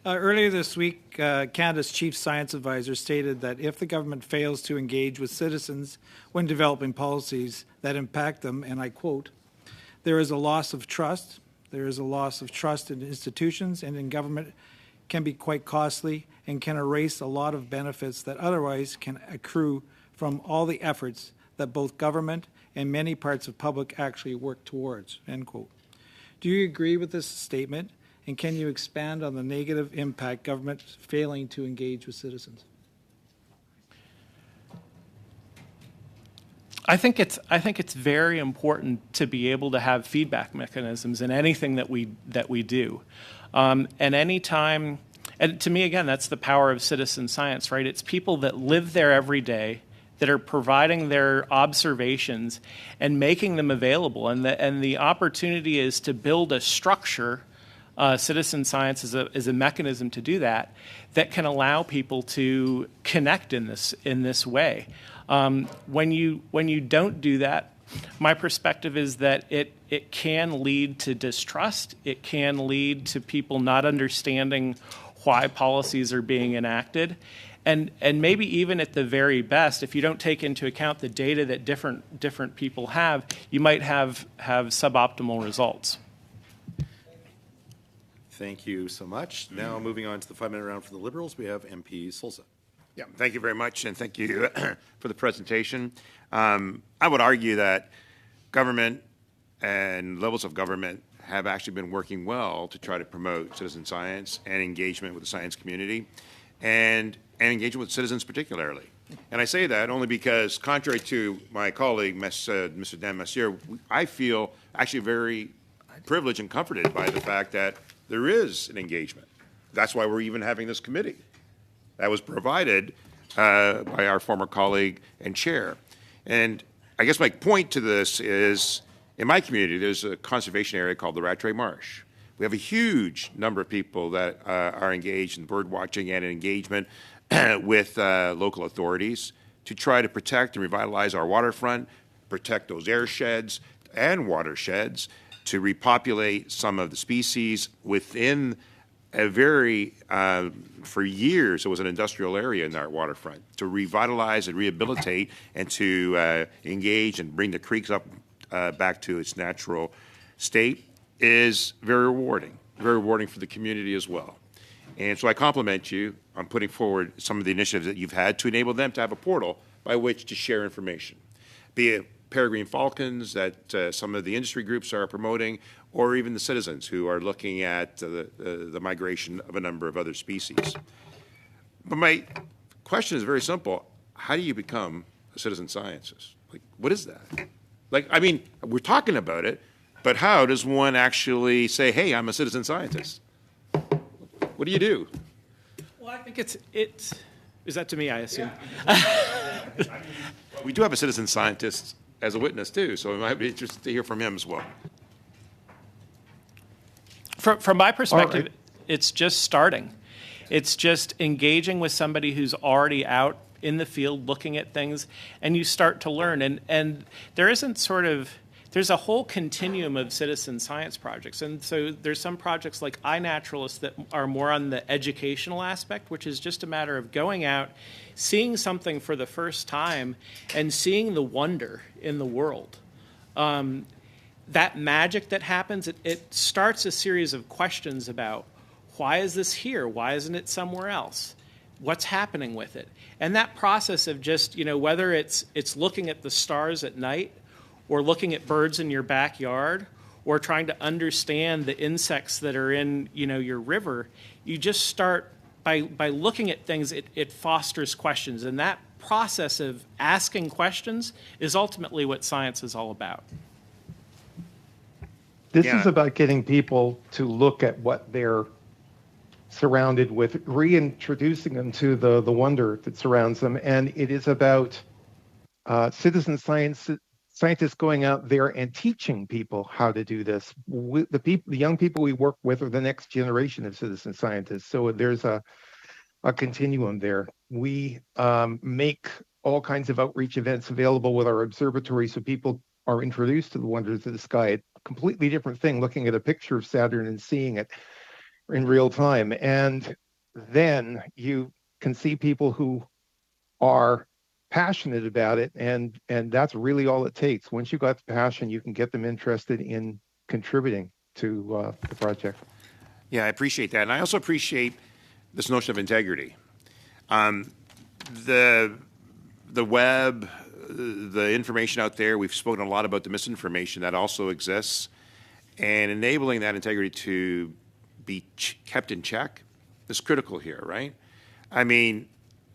Earlier this week, Canada's chief science advisor stated that if the government fails to engage with citizens when developing policies that impact them, and I quote, there is a loss of trust. There is a loss of trust in institutions and in government can be quite costly and can erase a lot of benefits that otherwise can accrue from all the efforts that both government and many parts of public actually work towards, end quote. Do you agree with this statement? And can you expand on the negative impact government failing to engage with citizens? I think it's very important to be able to have feedback mechanisms in anything that we do, and anytime. And to me, again, that's the power of citizen science, right? It's people that live there every day that are providing their observations and making them available, and the opportunity is to build a structure. Citizen science is a mechanism to do that can allow people to connect in this way. When you don't do that, my perspective is that it can lead to distrust. It can lead to people not understanding why policies are being enacted. And maybe even at the very best, if you don't take into account the data that different people have, you might have suboptimal results. Thank you so much. Now moving on to the 5-minute round for the Liberals, we have MP Solza. Yeah, thank you very much, and thank you for the presentation. I would argue that government and levels of government have actually been working well to try to promote citizen science and engagement with the science community and engagement with citizens particularly. And I say that only because, contrary to my colleague, Mr. Dan Messier, I feel actually very privileged and comforted by the fact that there is an engagement. That's why we're even having this committee. That was provided by our former colleague and chair. And I guess my point to this is, in my community, there's a conservation area called the Rattray Marsh. We have a huge number of people that are engaged in bird watching and engagement with local authorities to try to protect and revitalize our waterfront, protect those airsheds and watersheds, to repopulate some of the species within a very, for years, it was an industrial area in our waterfront, to revitalize and rehabilitate and to engage and bring the creeks up back to its natural state is very rewarding for the community as well. And so I compliment you on putting forward some of the initiatives that you've had to enable them to have a portal by which to share information, be it peregrine falcons that some of the industry groups are promoting, or even the citizens who are looking at the migration of a number of other species. But my question is very simple. How do you become a citizen scientist? Like, what is that? Like, I mean, we're talking about it, but how does one actually say, hey, I'm a citizen scientist? What do you do? Well, I think it's is that to me, I assume? Yeah. We do have a citizen scientist as a witness, too, so it might be interesting to hear from him as well. From my perspective, it's just starting. It's just engaging with somebody who's already out in the field looking at things, and you start to learn. And there isn't there's a whole continuum of citizen science projects. And so there's some projects like iNaturalist that are more on the educational aspect, which is just a matter of going out, seeing something for the first time, and seeing the wonder in the world. That magic that happens, it starts a series of questions about, why is this here? Why isn't it somewhere else? What's happening with it? And that process of just, whether it's looking at the stars at night, or looking at birds in your backyard, or trying to understand the insects that are in, your river, you just start by looking at things, it fosters questions. And that process of asking questions is ultimately what science is all about. This is about getting people to look at what they're surrounded with, reintroducing them to the wonder that surrounds them. And it is about citizen scientists going out there and teaching people how to do this. The young people we work with are the next generation of citizen scientists. So there's a continuum there. We make all kinds of outreach events available with our observatory so people are introduced to the wonders of the sky. A completely different thing looking at a picture of Saturn and seeing it in real time. And then you can see people who are passionate about it, and that's really all it takes. Once you got the passion, you can get them interested in contributing to the project. Yeah, I appreciate that. And I also appreciate this notion of integrity. The web, the information out there, we've spoken a lot about the misinformation that also exists, and enabling that integrity to be kept in check is critical here, right? I mean,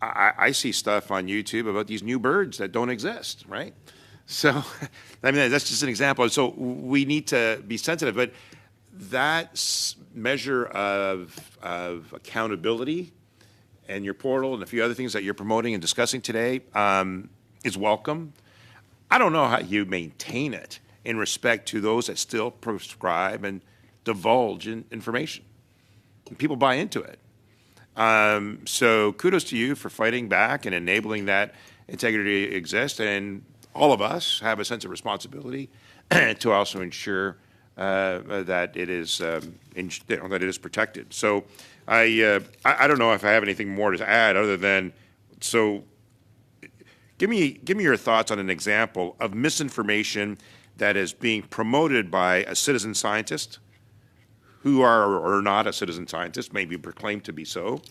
I see stuff on YouTube about these new birds that don't exist, right? So, I mean, that's just an example. So we need to be sensitive, but that measure of accountability and your portal and a few other things that you're promoting and discussing today is welcome. I don't know how you maintain it in respect to those that still prescribe and divulge information. And people buy into it. So kudos to you for fighting back and enabling that integrity to exist. And all of us have a sense of responsibility to also ensure that it is that it is protected. So I don't know if I have anything more to add other than, so give me your thoughts on an example of misinformation that is being promoted by a citizen scientist who are or are not a citizen scientist, maybe proclaimed to be so,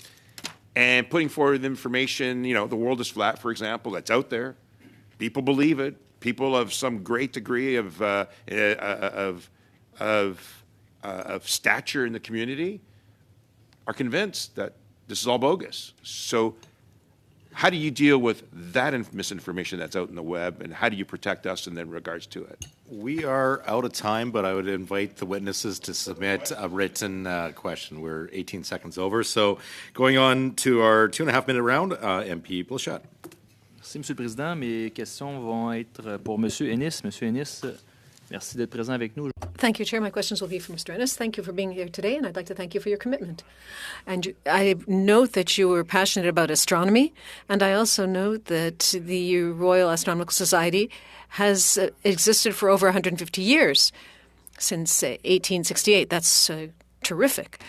and putting forward information, the world is flat, for example, that's out there. People believe it. People of some great degree of of stature in the community are convinced that this is all bogus. So how do you deal with that misinformation that's out in the web, and how do you protect us in regards to it? We are out of time, but I would invite the witnesses to submit a written question. We're 18 seconds over. So going on to our 2.5-minute round, MP Blanchette. Merci, Monsieur le Président. Mes questions vont être pour Monsieur Ennis. Monsieur Ennis, merci d'être présent avec nous. Thank you, Chair. My questions will be for Mr. Ennis. Thank you for being here today, and I'd like to thank you for your commitment. And I note that you are passionate about astronomy, and I also note that the Royal Astronomical Society has existed for over 150 years, since 1868. That's terrific.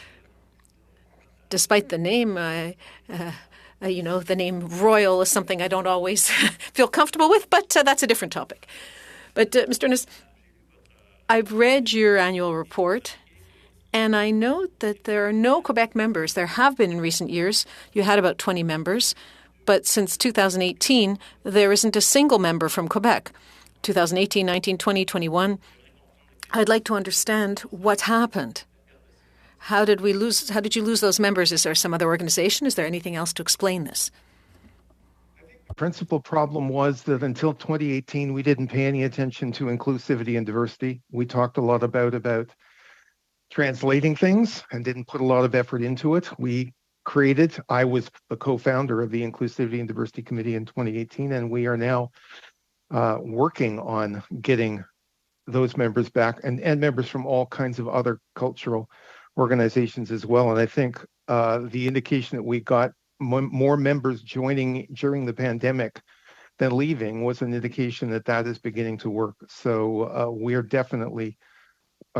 Despite the name, the name Royal is something I don't always feel comfortable with, but that's a different topic. But Mr. Ennis, I've read your annual report, and I note that there are no Quebec members. There have been in recent years. You had about 20 members, but since 2018, there isn't a single member from Quebec. 2018, 19, 20, 21. I'd like to understand what happened. How did you lose those members? Is there some other organization? Is there anything else to explain this? The principal problem was that until 2018, we didn't pay any attention to inclusivity and diversity. We talked a lot about translating things and didn't put a lot of effort into it. I was the co-founder of the Inclusivity and Diversity Committee in 2018, and we are now working on getting those members back and members from all kinds of other cultural organizations as well. And I think the indication that we got more members joining during the pandemic than leaving was an indication that is beginning to work. So we are definitely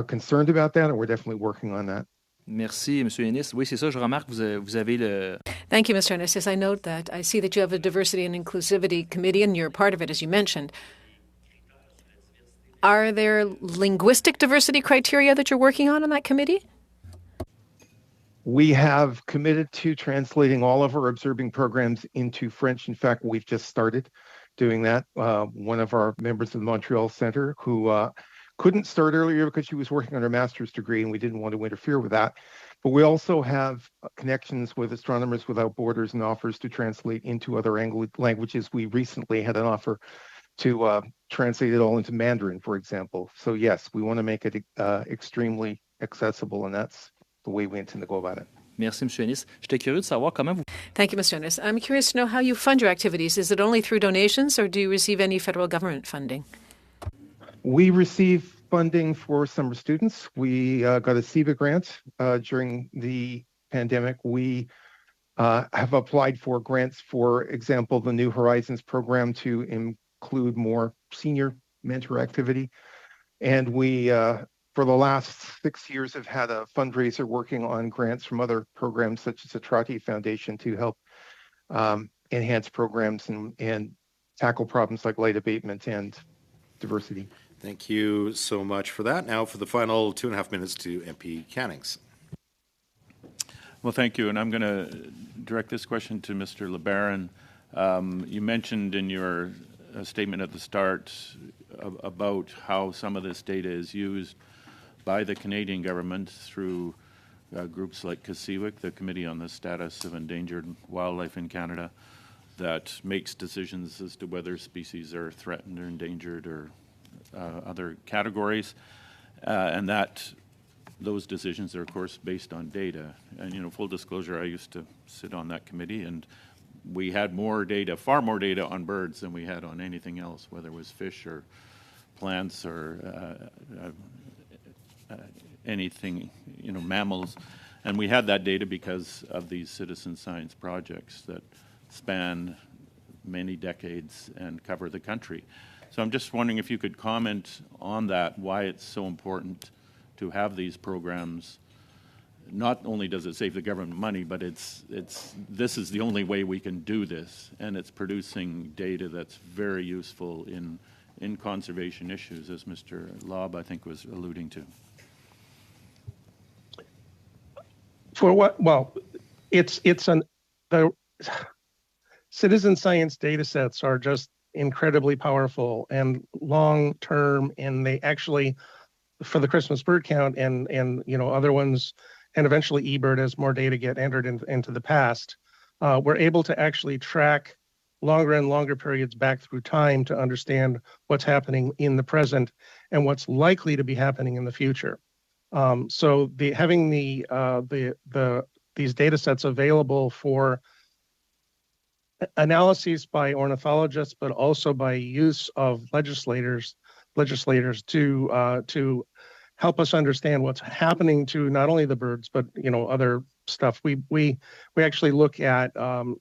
concerned about that, and we're definitely working on that. Merci, Monsieur Ennis. Oui, c'est ça, je remarque, vous avez le... Thank you, Mr. Ennis. Yes, I note that. I see that you have a Diversity and Inclusivity Committee, and you're part of it, as you mentioned. Are there linguistic diversity criteria that you're working on that committee? We have committed to translating all of our observing programs into French. In fact, we've just started doing that. One of our members of the Montreal Centre, who couldn't start earlier because she was working on her master's degree, and we didn't want to interfere with that. But we also have connections with Astronomers Without Borders and offers to translate into other languages. We recently had an offer to translate it all into Mandarin, for example. So yes, we want to make it extremely accessible, and that's the way we intend to go about it. Merci, Monsieur Ennis. J'étais curieux de savoir comment vous... Thank you, Mr. Ennis. I'm curious to know how you fund your activities. Is it only through donations, or do you receive any federal government funding? We receive funding for summer students. We got a CEBA grant during the pandemic. We have applied for grants, for example, the New Horizons program to include more senior mentor activity. And we, for the last 6 years, have had a fundraiser working on grants from other programs such as the Trotty Foundation to help enhance programs and tackle problems like light abatement and diversity. Thank you so much for that. Now for the final 2.5 minutes to MP Cannings. Well, thank you, and I'm going to direct this question to Mr. LeBaron. You mentioned in your statement at the start about how some of this data is used by the Canadian government through groups like CSIWIC, the Committee on the Status of Endangered Wildlife in Canada, that makes decisions as to whether species are threatened or endangered or other categories, and that those decisions are, of course, based on data. And, full disclosure, I used to sit on that committee, and we had more data, far more data on birds than we had on anything else, whether it was fish or plants or anything, mammals. And we had that data because of these citizen science projects that span many decades and cover the country. So I'm just wondering if you could comment on that, why it's so important to have these programs. Not only does it save the government money, but this is the only way we can do this, and it's producing data that's very useful in conservation issues, as Mr. Lobb, I think, was alluding to. For what? Well, the citizen science data sets are just incredibly powerful and long term, and they actually, for the Christmas bird count and other ones, and eventually eBird as more data get entered into the past, we're able to actually track longer and longer periods back through time to understand what's happening in the present and what's likely to be happening in the future. So having these data sets available for analyses by ornithologists, but also by use of legislators to help us understand what's happening to not only the birds but other stuff. We actually look at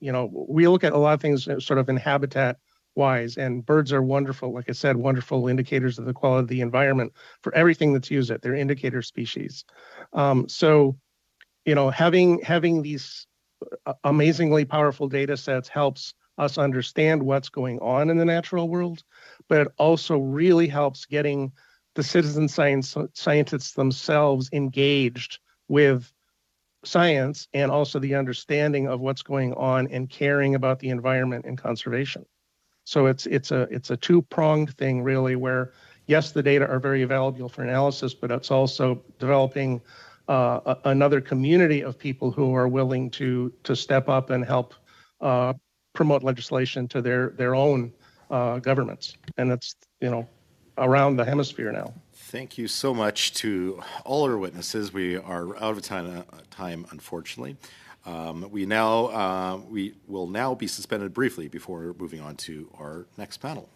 we look at a lot of things sort of in habitat wise, and birds are wonderful, like I said, wonderful indicators of the quality of the environment for everything that's used. They're indicator species. So having these amazingly powerful data sets helps us understand what's going on in the natural world, but it also really helps getting the citizen scientists themselves engaged with science and also the understanding of what's going on and caring about the environment and conservation. So it's a two-pronged thing, really, where yes, the data are very valuable for analysis, but it's also developing another community of people who are willing to step up and help promote legislation to their own governments, and it's around the hemisphere now. Thank you so much to all our witnesses. We are out of time, unfortunately. We will now be suspended briefly before moving on to our next panel.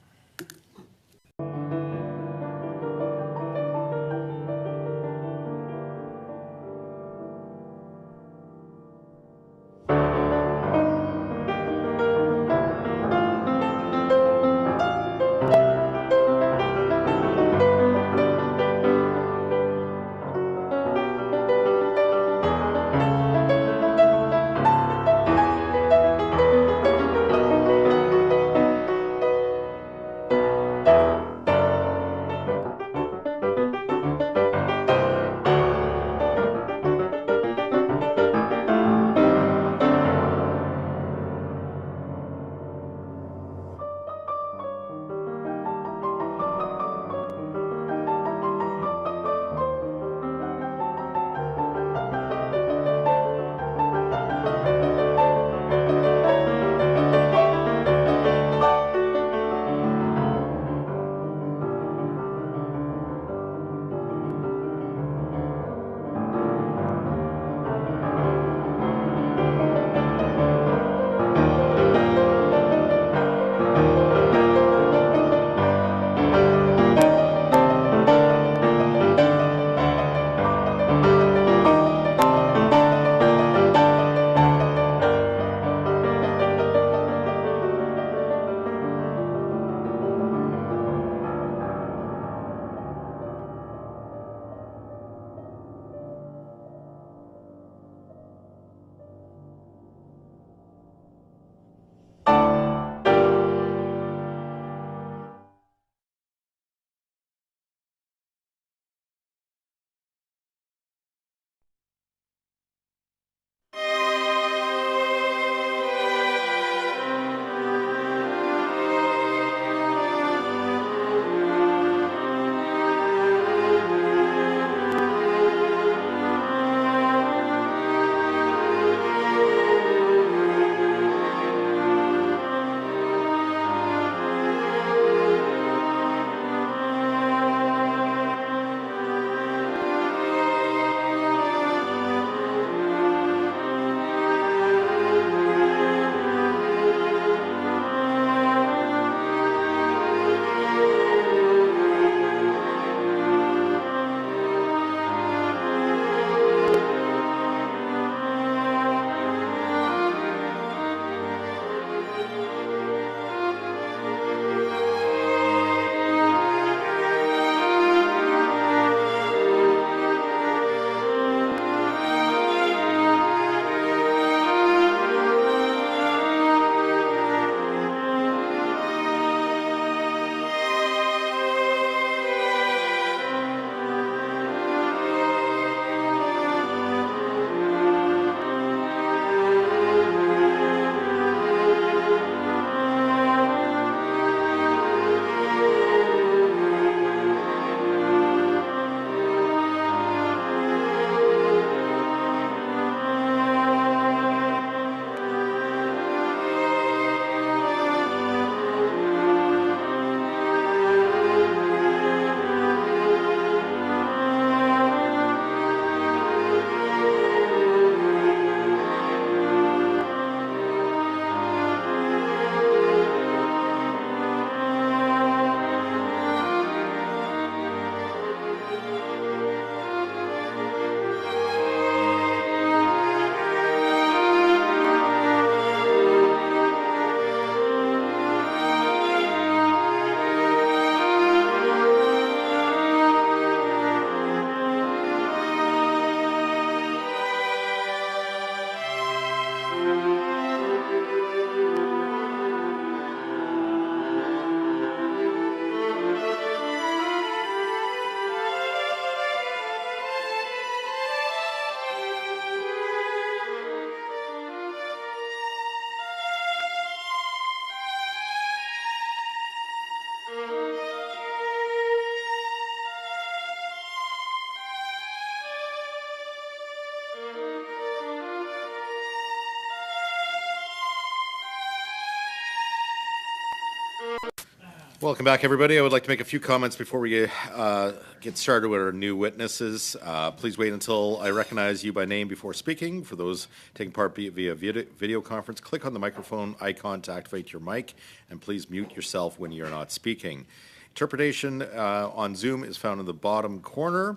Welcome back, everybody. I would like to make a few comments before we get started with our new witnesses. Please wait until I recognize you by name before speaking. For those taking part via video conference, click on the microphone icon to activate your mic, and please mute yourself when you're not speaking. Interpretation on Zoom is found in the bottom corner,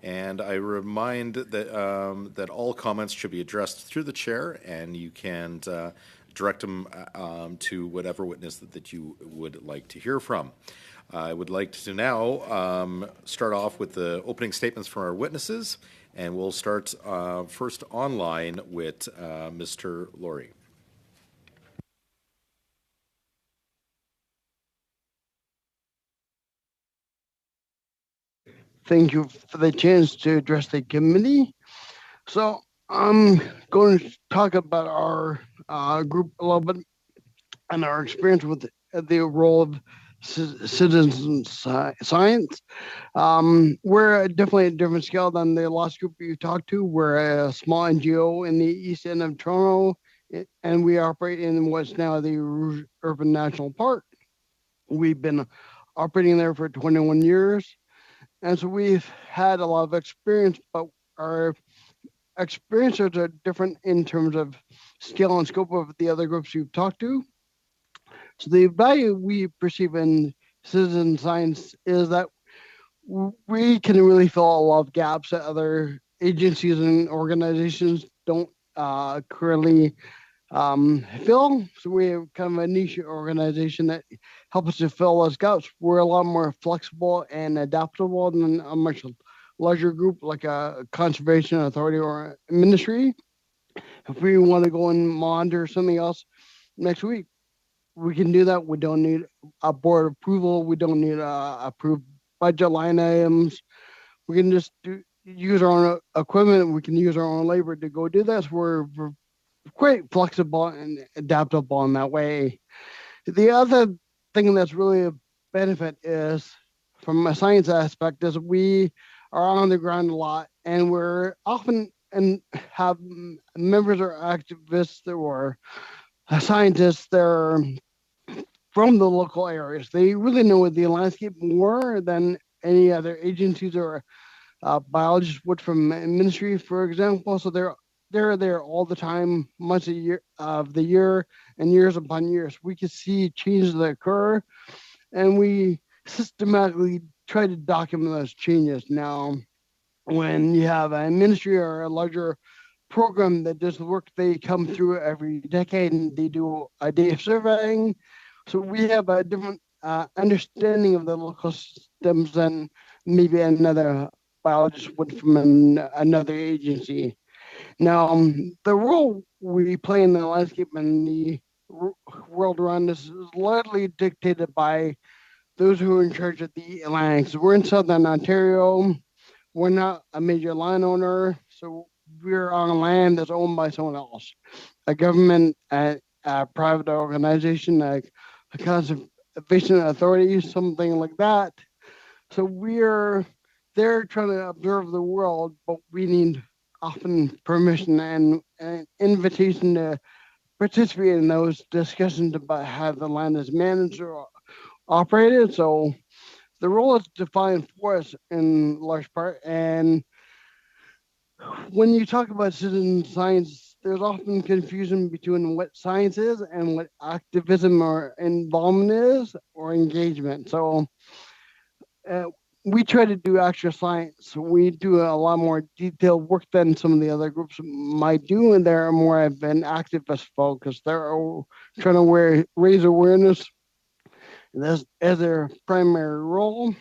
and I remind that that all comments should be addressed through the chair, and you can direct them to whatever witness that you would like to hear from. I would like to now start off with the opening statements from our witnesses, and we'll start first online with Mr. Laurie. Thank you for the chance to address the committee. So I'm going to talk about our group a little bit and our experience with the role of citizen science. We're definitely a different scale than the last group you talked to. We're a small NGO in the east end of Toronto, and we operate in what's now the Rouge Urban National Park. We've been operating there for 21 years. And so we've had a lot of experience, but our experiences are different in terms of scale and scope of the other groups you've talked to. So the value we perceive in citizen science is that we can really fill a lot of gaps that other agencies and organizations don't currently fill. So we have kind of a niche organization that helps us to fill those gaps. We're a lot more flexible and adaptable than a much larger group like a conservation authority or a ministry. If we want to go and monitor something else next week, we can do that. We don't need a board approval. We don't need approved budget line items. We can just use our own equipment. We can use our own labor to go do this. We're quite flexible and adaptable in that way. The other thing that's really a benefit is, from a science aspect, is we are on the ground a lot, and we're often and have members or activists or scientists that are from the local areas. They really know the landscape more than any other agencies or biologists would from ministry, for example. So they're there all the time, months a year of the year and years upon years. We can see changes that occur, and we systematically try to document those changes. Now, when you have a ministry or a larger program that does the work, they come through every decade and they do a day of surveying. So we have a different understanding of the local systems than maybe another biologist would from another agency. Now, the role we play in the landscape and the world around us is largely dictated by those who are in charge of the land. So we're in Southern Ontario. We're not a major landowner, so we're on land that's owned by someone else, a government, a private organization, like a conservation authority, something like that. So we're there trying to observe the world, but we need often permission and an invitation to participate in those discussions about how the land is managed or operated. So the role is defined for us in large part. And when you talk about citizen science, there's often confusion between what science is and what activism or involvement is or engagement. So we try to do actual science. We do a lot more detailed work than some of the other groups might do, and they're more of an activist focus. They're trying to raise awareness as their primary role.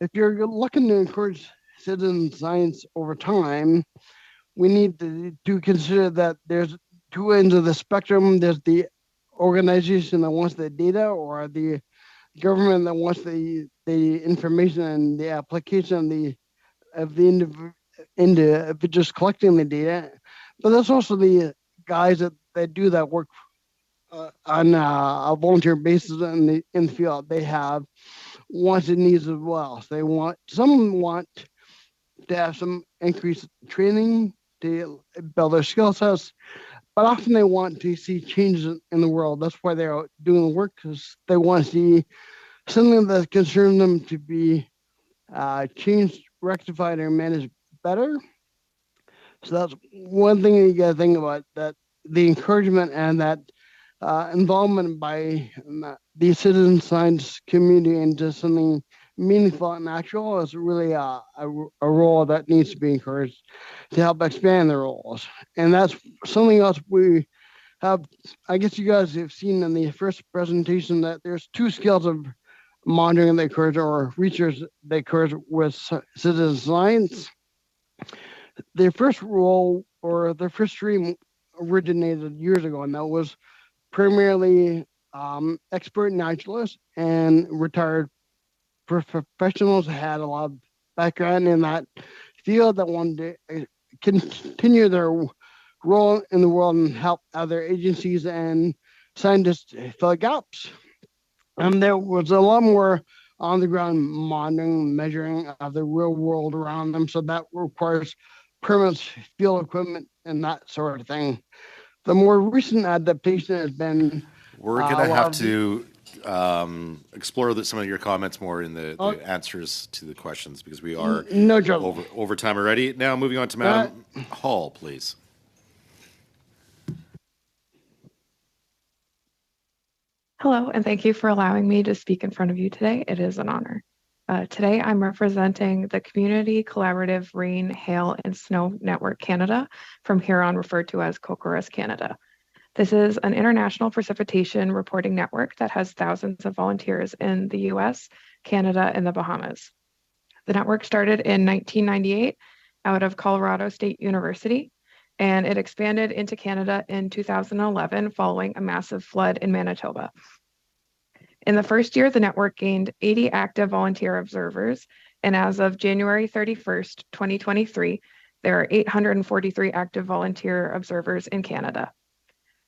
If you're looking to encourage citizen science over time, we need to consider that there's two ends of the spectrum. There's the organization that wants the data, or the government that wants the information and the application of the individuals collecting the data. But there's also the guys that do that work on a volunteer basis in the field. They have wants and needs as well. So some want to have some increased training to build their skill sets, but but often they want to see changes in the world. That's why they're out doing the work, because they want to see something that concerns them to be changed, rectified, or managed better. So that's one thing you got to think about, that the encouragement and that involvement by the citizen science community into something meaningful and actual is really a role that needs to be encouraged to help expand the roles. And that's something else we have. I guess you guys have seen in the first presentation that there's two scales of monitoring that occurs, or research that occurs with citizen science. Their first role, or their first stream, originated years ago, and that was primarily expert naturalists and retired professionals who had a lot of background in that field that wanted to continue their role in the world and help other agencies and scientists fill gaps. And there was a lot more on the ground monitoring, measuring of the real world around them. So that requires permits, field equipment, and that sort of thing. The more recent adaptation has been. We're going to have to explore some of your comments more in the answers to the questions, because we are over time already. Now, moving on to Madam Hall, please. Hello, and thank you for allowing me to speak in front of you today. It is an honor. Today, I'm representing the Community Collaborative Rain, Hail, and Snow Network Canada, from here on referred to as COCORAS Canada. This is an international precipitation reporting network that has thousands of volunteers in the US, Canada, and the Bahamas. The network started in 1998 out of Colorado State University, and it expanded into Canada in 2011 following a massive flood in Manitoba. In the first year, the network gained 80 active volunteer observers, and as of January 31st, 2023, there are 843 active volunteer observers in Canada.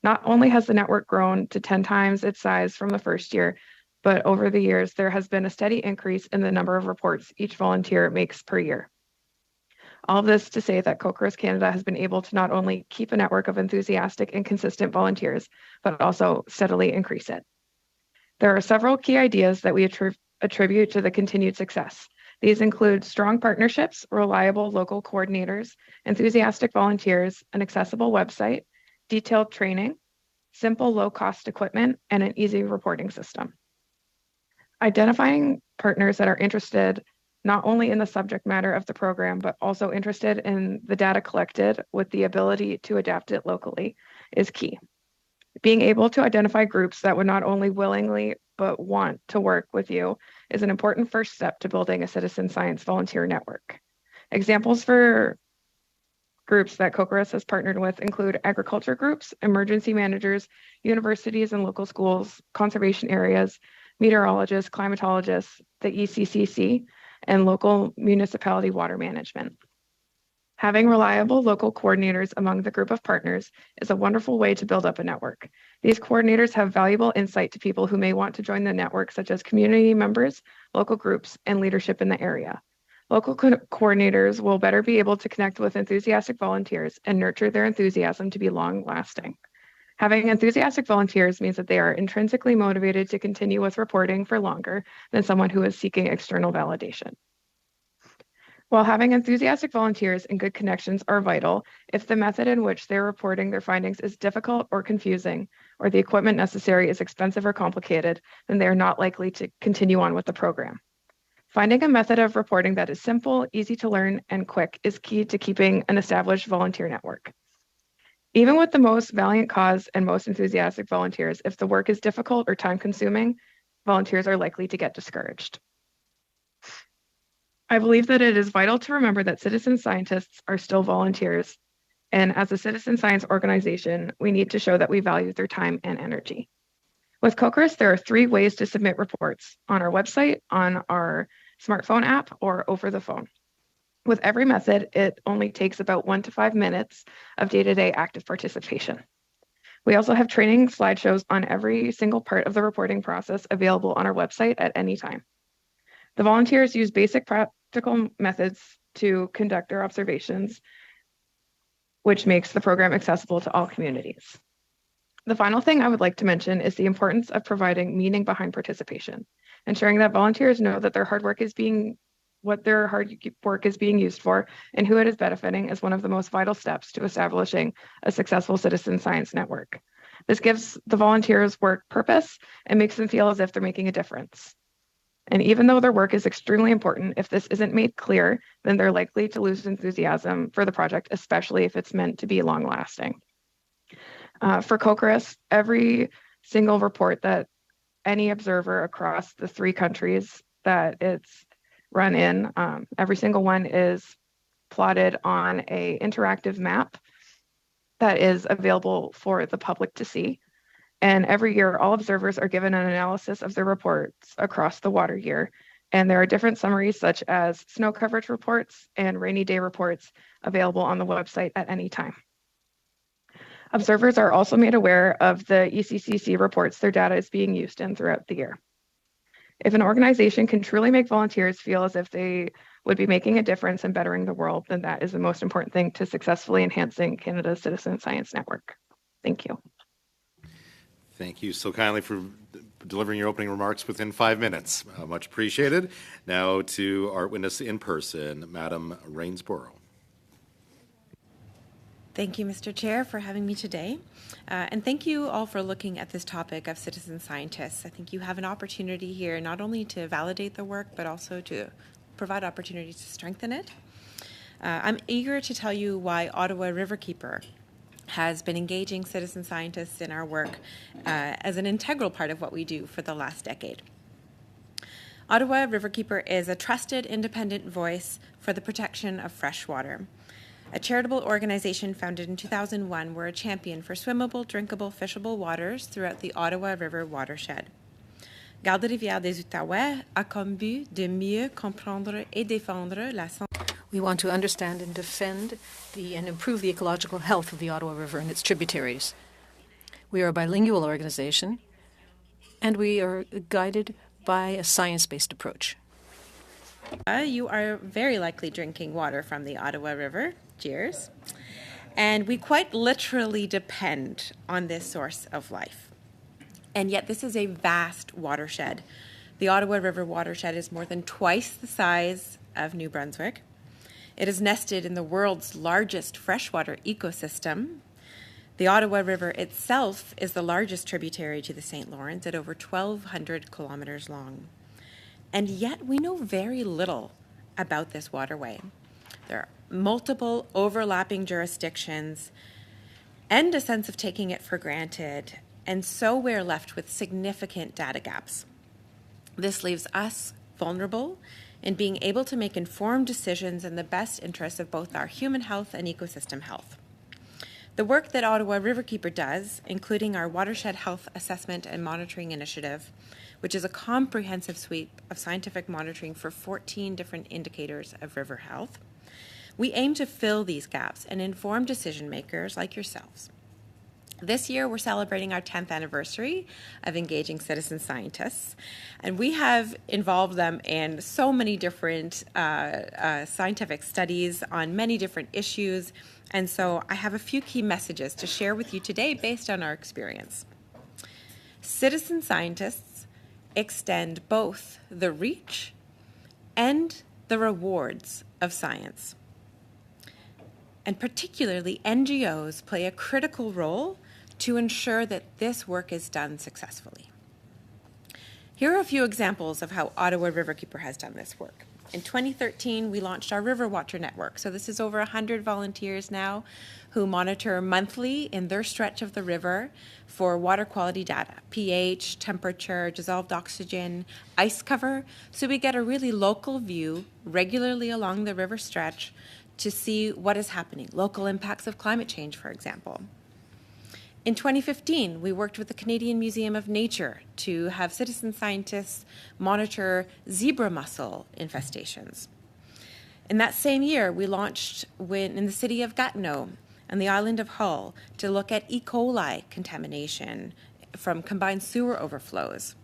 Not only has the network grown to 10 times its size from the first year, but over the years, there has been a steady increase in the number of reports each volunteer makes per year. All of this to say that COCORAS Canada has been able to not only keep a network of enthusiastic and consistent volunteers, but also steadily increase it. There are several key ideas that we attribute to the continued success. These include strong partnerships, reliable local coordinators, enthusiastic volunteers, an accessible website, detailed training, simple low-cost equipment, and an easy reporting system. Identifying partners that are interested not only in the subject matter of the program, but also interested in the data collected with the ability to adapt it locally is key. Being able to identify groups that would not only willingly, but want to work with you is an important first step to building a citizen science volunteer network. Examples for groups that COCORAS has partnered with include agriculture groups, emergency managers, universities and local schools, conservation areas, meteorologists, climatologists, the ECCC, and local municipality water management. Having reliable local coordinators among the group of partners is a wonderful way to build up a network. These coordinators have valuable insight to people who may want to join the network, such as community members, local groups, and leadership in the area. Local coordinators will better be able to connect with enthusiastic volunteers and nurture their enthusiasm to be long-lasting. Having enthusiastic volunteers means that they are intrinsically motivated to continue with reporting for longer than someone who is seeking external validation. While having enthusiastic volunteers and good connections are vital, if the method in which they're reporting their findings is difficult or confusing, or the equipment necessary is expensive or complicated, then they are not likely to continue on with the program. Finding a method of reporting that is simple, easy to learn, and quick is key to keeping an established volunteer network. Even with the most valiant cause and most enthusiastic volunteers, if the work is difficult or time-consuming, volunteers are likely to get discouraged. I believe that it is vital to remember that citizen scientists are still volunteers, and as a citizen science organization, we need to show that we value their time and energy. With COCORAS, there are 3 ways to submit reports: on our website, on our smartphone app, or over the phone. With every method, it only takes about 1 to 5 minutes of day-to-day active participation. We also have training slideshows on every single part of the reporting process available on our website at any time. The volunteers use basic practical methods to conduct their observations. which makes the program accessible to all communities. The final thing I would like to mention is the importance of providing meaning behind participation, ensuring that volunteers know that their hard work is being used for and who it is benefiting is one of the most vital steps to establishing a successful citizen science network. This gives the volunteers' work purpose and makes them feel as if they're making a difference. And even though their work is extremely important, if this isn't made clear, then they're likely to lose enthusiasm for the project, especially if it's meant to be long-lasting. For COCRIS, every single report that any observer across the 3 countries that it's run in, every single one is plotted on an interactive map that is available for the public to see. And every year, all observers are given an analysis of their reports across the water year. And there are different summaries such as snow coverage reports and rainy day reports available on the website at any time. Observers are also made aware of the ECCC reports their data is being used in throughout the year. If an organization can truly make volunteers feel as if they would be making a difference in bettering the world, then that is the most important thing to successfully enhancing Canada's Citizen Science Network. Thank you. Thank you so kindly for delivering your opening remarks within 5 minutes. Much appreciated. Now to our witness in person, Madam Rainsborough. Thank you, Mr. Chair, for having me today. And thank you all for looking at this topic of citizen scientists. I think you have an opportunity here not only to validate the work, but also to provide opportunities to strengthen it. I'm eager to tell you why Ottawa Riverkeeper has been engaging citizen scientists in our work as an integral part of what we do for the last decade. Ottawa Riverkeeper is a trusted, independent voice for the protection of fresh water. A charitable organization founded in 2001, we're a champion for swimmable, drinkable, fishable waters throughout the Ottawa River watershed. Garde-Rivière des Outaouais a comme but de mieux comprendre et défendre la santé. We want to understand and defend and improve the ecological health of the Ottawa River and its tributaries. We are a bilingual organization, and we are guided by a science-based approach. You are very likely drinking water from the Ottawa River. Cheers. And we quite literally depend on this source of life. And yet this is a vast watershed. The Ottawa River watershed is more than twice the size of New Brunswick. It is nested in the world's largest freshwater ecosystem. The Ottawa River itself is the largest tributary to the St. Lawrence at over 1,200 kilometers long. And yet we know very little about this waterway. There are multiple overlapping jurisdictions and a sense of taking it for granted, and so we're left with significant data gaps. This leaves us vulnerable in being able to make informed decisions in the best interests of both our human health and ecosystem health. The work that Ottawa Riverkeeper does, including our Watershed Health Assessment and Monitoring Initiative, which is a comprehensive suite of scientific monitoring for 14 different indicators of river health, we aim to fill these gaps and inform decision makers like yourselves. This year, we're celebrating our 10th anniversary of engaging citizen scientists, and we have involved them in so many different scientific studies on many different issues, and so I have a few key messages to share with you today based on our experience. Citizen scientists extend both the reach and the rewards of science. And particularly, NGOs play a critical role to ensure that this work is done successfully. Here are a few examples of how Ottawa Riverkeeper has done this work. In 2013, we launched our River Watcher Network. So this is over 100 volunteers now who monitor monthly in their stretch of the river for water quality data, pH, temperature, dissolved oxygen, ice cover. So we get a really local view regularly along the river stretch to see what is happening, local impacts of climate change, for example. In 2015, we worked with the Canadian Museum of Nature to have citizen scientists monitor zebra mussel infestations. In that same year, we launched in the city of Gatineau and the island of Hull to look at E. coli contamination from combined sewer overflows,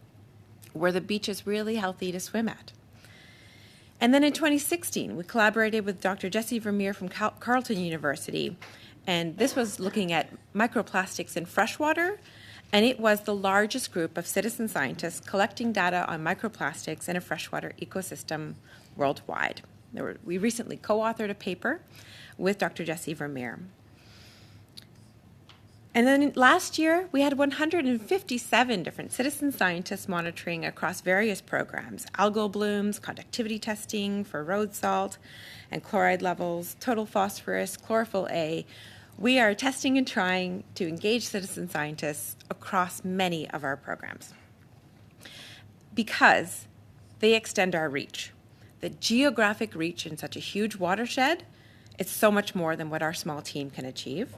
where the beach is really healthy to swim at. And then in 2016, we collaborated with Dr. Jesse Vermeer from Carleton University And this was looking at microplastics in freshwater, and it was the largest group of citizen scientists collecting data on microplastics in a freshwater ecosystem worldwide. We recently co-authored a paper with Dr. Jessie Vermeer. And then last year, we had 157 different citizen scientists monitoring across various programs: algal blooms, conductivity testing for road salt and chloride levels, total phosphorus, chlorophyll A. We are testing and trying to engage citizen scientists across many of our programs because they extend our reach. The geographic reach in such a huge watershed, it's so much more than what our small team can achieve.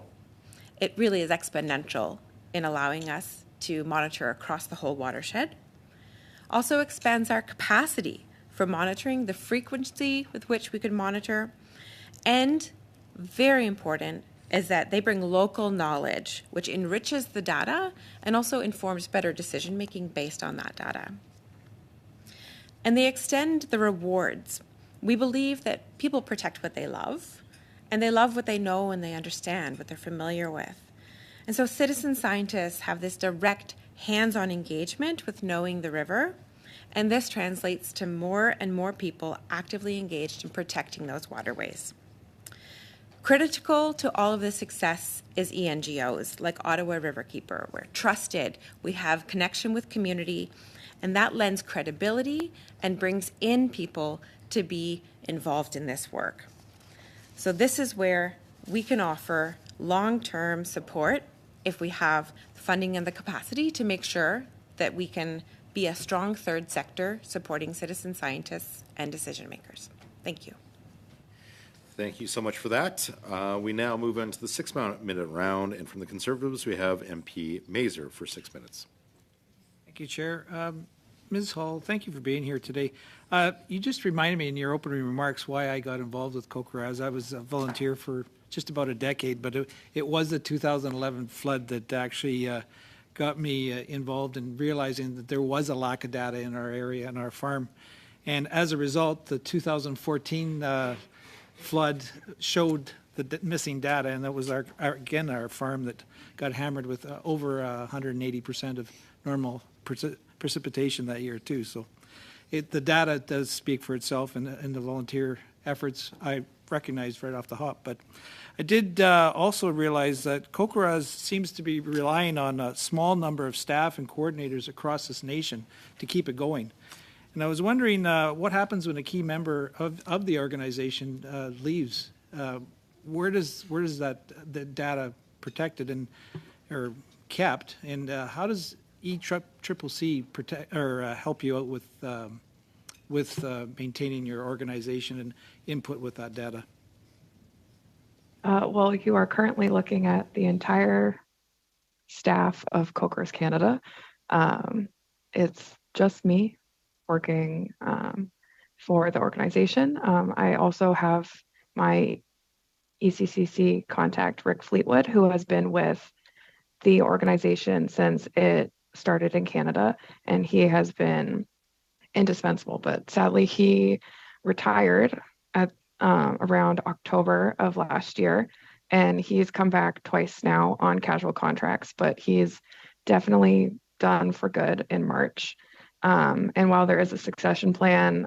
It really is exponential in allowing us to monitor across the whole watershed. Also expands our capacity for monitoring, the frequency with which we could monitor, and very important is that they bring local knowledge, which enriches the data and also informs better decision-making based on that data. And they extend the rewards. We believe that people protect what they love, and they love what they know and they understand, what they're familiar with. And so citizen scientists have this direct hands-on engagement with knowing the river, and this translates to more and more people actively engaged in protecting those waterways. Critical to all of this success is ENGOs like Ottawa Riverkeeper. We're trusted, we have connection with community, and that lends credibility and brings in people to be involved in this work. So this is where we can offer long-term support if we have funding and the capacity to make sure that we can be a strong third sector supporting citizen scientists and decision makers. Thank you. Thank you so much for that. We now move on to the 6-minute round, and from the Conservatives, we have MP Mazer for 6 minutes. Thank you, Chair. Ms. Hall, thank you for being here today. You just reminded me in your opening remarks why I got involved with Kokoraz. I was a volunteer for just about a decade, but it was the 2011 flood that actually got me involved in realizing that there was a lack of data in our area and our farm. And as a result, the 2014 flood showed the missing data, and that was again our farm that got hammered with over 180% of normal precipitation that year too. So the data does speak for itself, and the volunteer efforts I recognized right off the hop. But I did also realize that Kokoraz seems to be relying on a small number of staff and coordinators across this nation to keep it going. And I was wondering what happens when a key member of the organization leaves. Where does the data protected and or kept, and how does ECCC protect or help you out with maintaining your organization and input with that data? Well, you are currently looking at the entire staff of Kokoraz Canada. It's just me working for the organization. I also have my ECCC contact, Rick Fleetwood, who has been with the organization since it started in Canada, and he has been indispensable. But sadly, he retired at around October of last year, and he's come back twice now on casual contracts, but he's definitely done for good in March. And while there is a succession plan,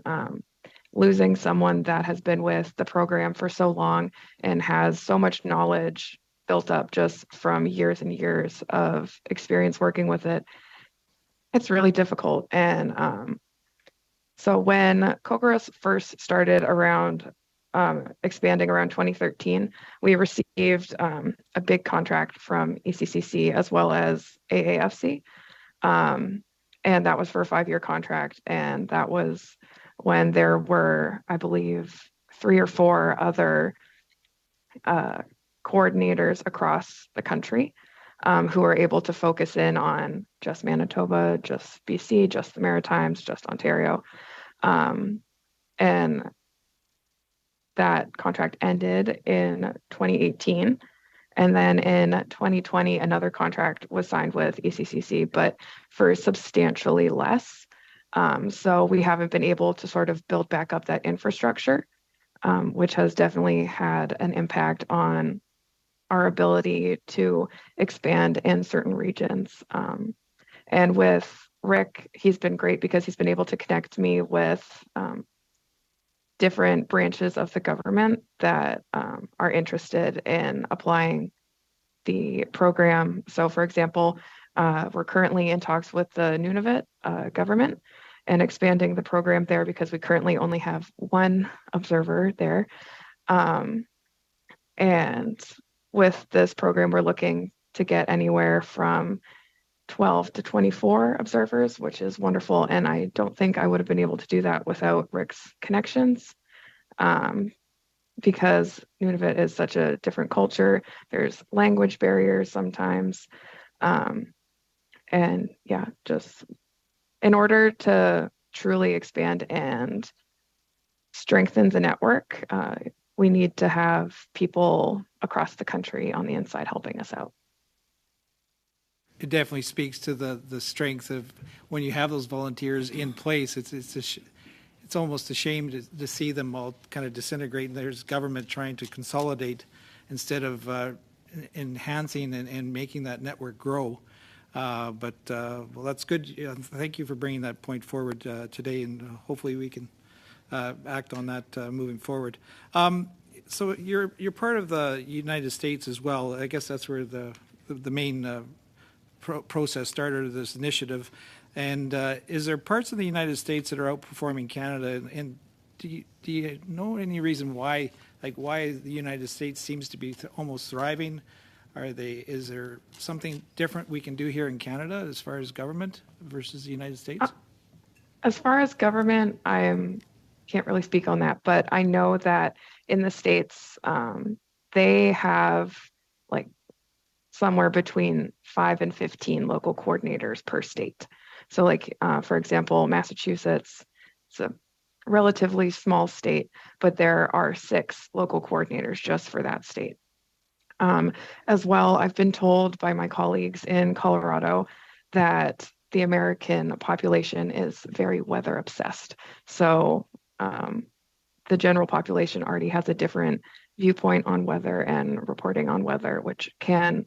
losing someone that has been with the program for so long and has so much knowledge built up just from years and years of experience working with it, it's really difficult. And so when Kokoraz first started around expanding around 2013, we received a big contract from ECCC as well as AAFC. And that was for a 5-year contract. And that was when there were, I believe, 3 or 4 other coordinators across the country who were able to focus in on just Manitoba, just BC, just the Maritimes, just Ontario. And that contract ended in 2018. And then in 2020, another contract was signed with ECCC, but for substantially less. So we haven't been able to sort of build back up that infrastructure, which has definitely had an impact on our ability to expand in certain regions. And with Rick, he's been great because he's been able to connect me with different branches of the government that are interested in applying the program. So, for example, we're currently in talks with the Nunavut government and expanding the program there because we currently only have one observer there. And with this program, we're looking to get anywhere from 12 to 24 observers, which is wonderful. And I don't think I would have been able to do that without Rick's connections, because Nunavut is such a different culture. There's language barriers sometimes. And yeah, just in order to truly expand and strengthen the network, we need to have people across the country on the inside helping us out. It definitely speaks to the strength of when you have those volunteers in place. It's almost a shame to see them all kind of disintegrate, and there's government trying to consolidate instead of enhancing and making that network grow. But that's good. Thank you for bringing that point forward today, and hopefully we can act on that moving forward. So you're part of the United States as well. I guess that's where the main process started, this initiative. And is there parts of the United States that are outperforming Canada? And do you know any reason why, like why the United States seems to be almost thriving? Is there something different we can do here in Canada as far as government versus the United States? As far as government, I can't really speak on that, but I know that in the States, they have like somewhere between 5 and 15 local coordinators per state. So like, for example, Massachusetts, it's a relatively small state, but there are 6 local coordinators just for that state. As well, I've been told by my colleagues in Colorado that the American population is very weather obsessed. So the general population already has a different viewpoint on weather and reporting on weather, which can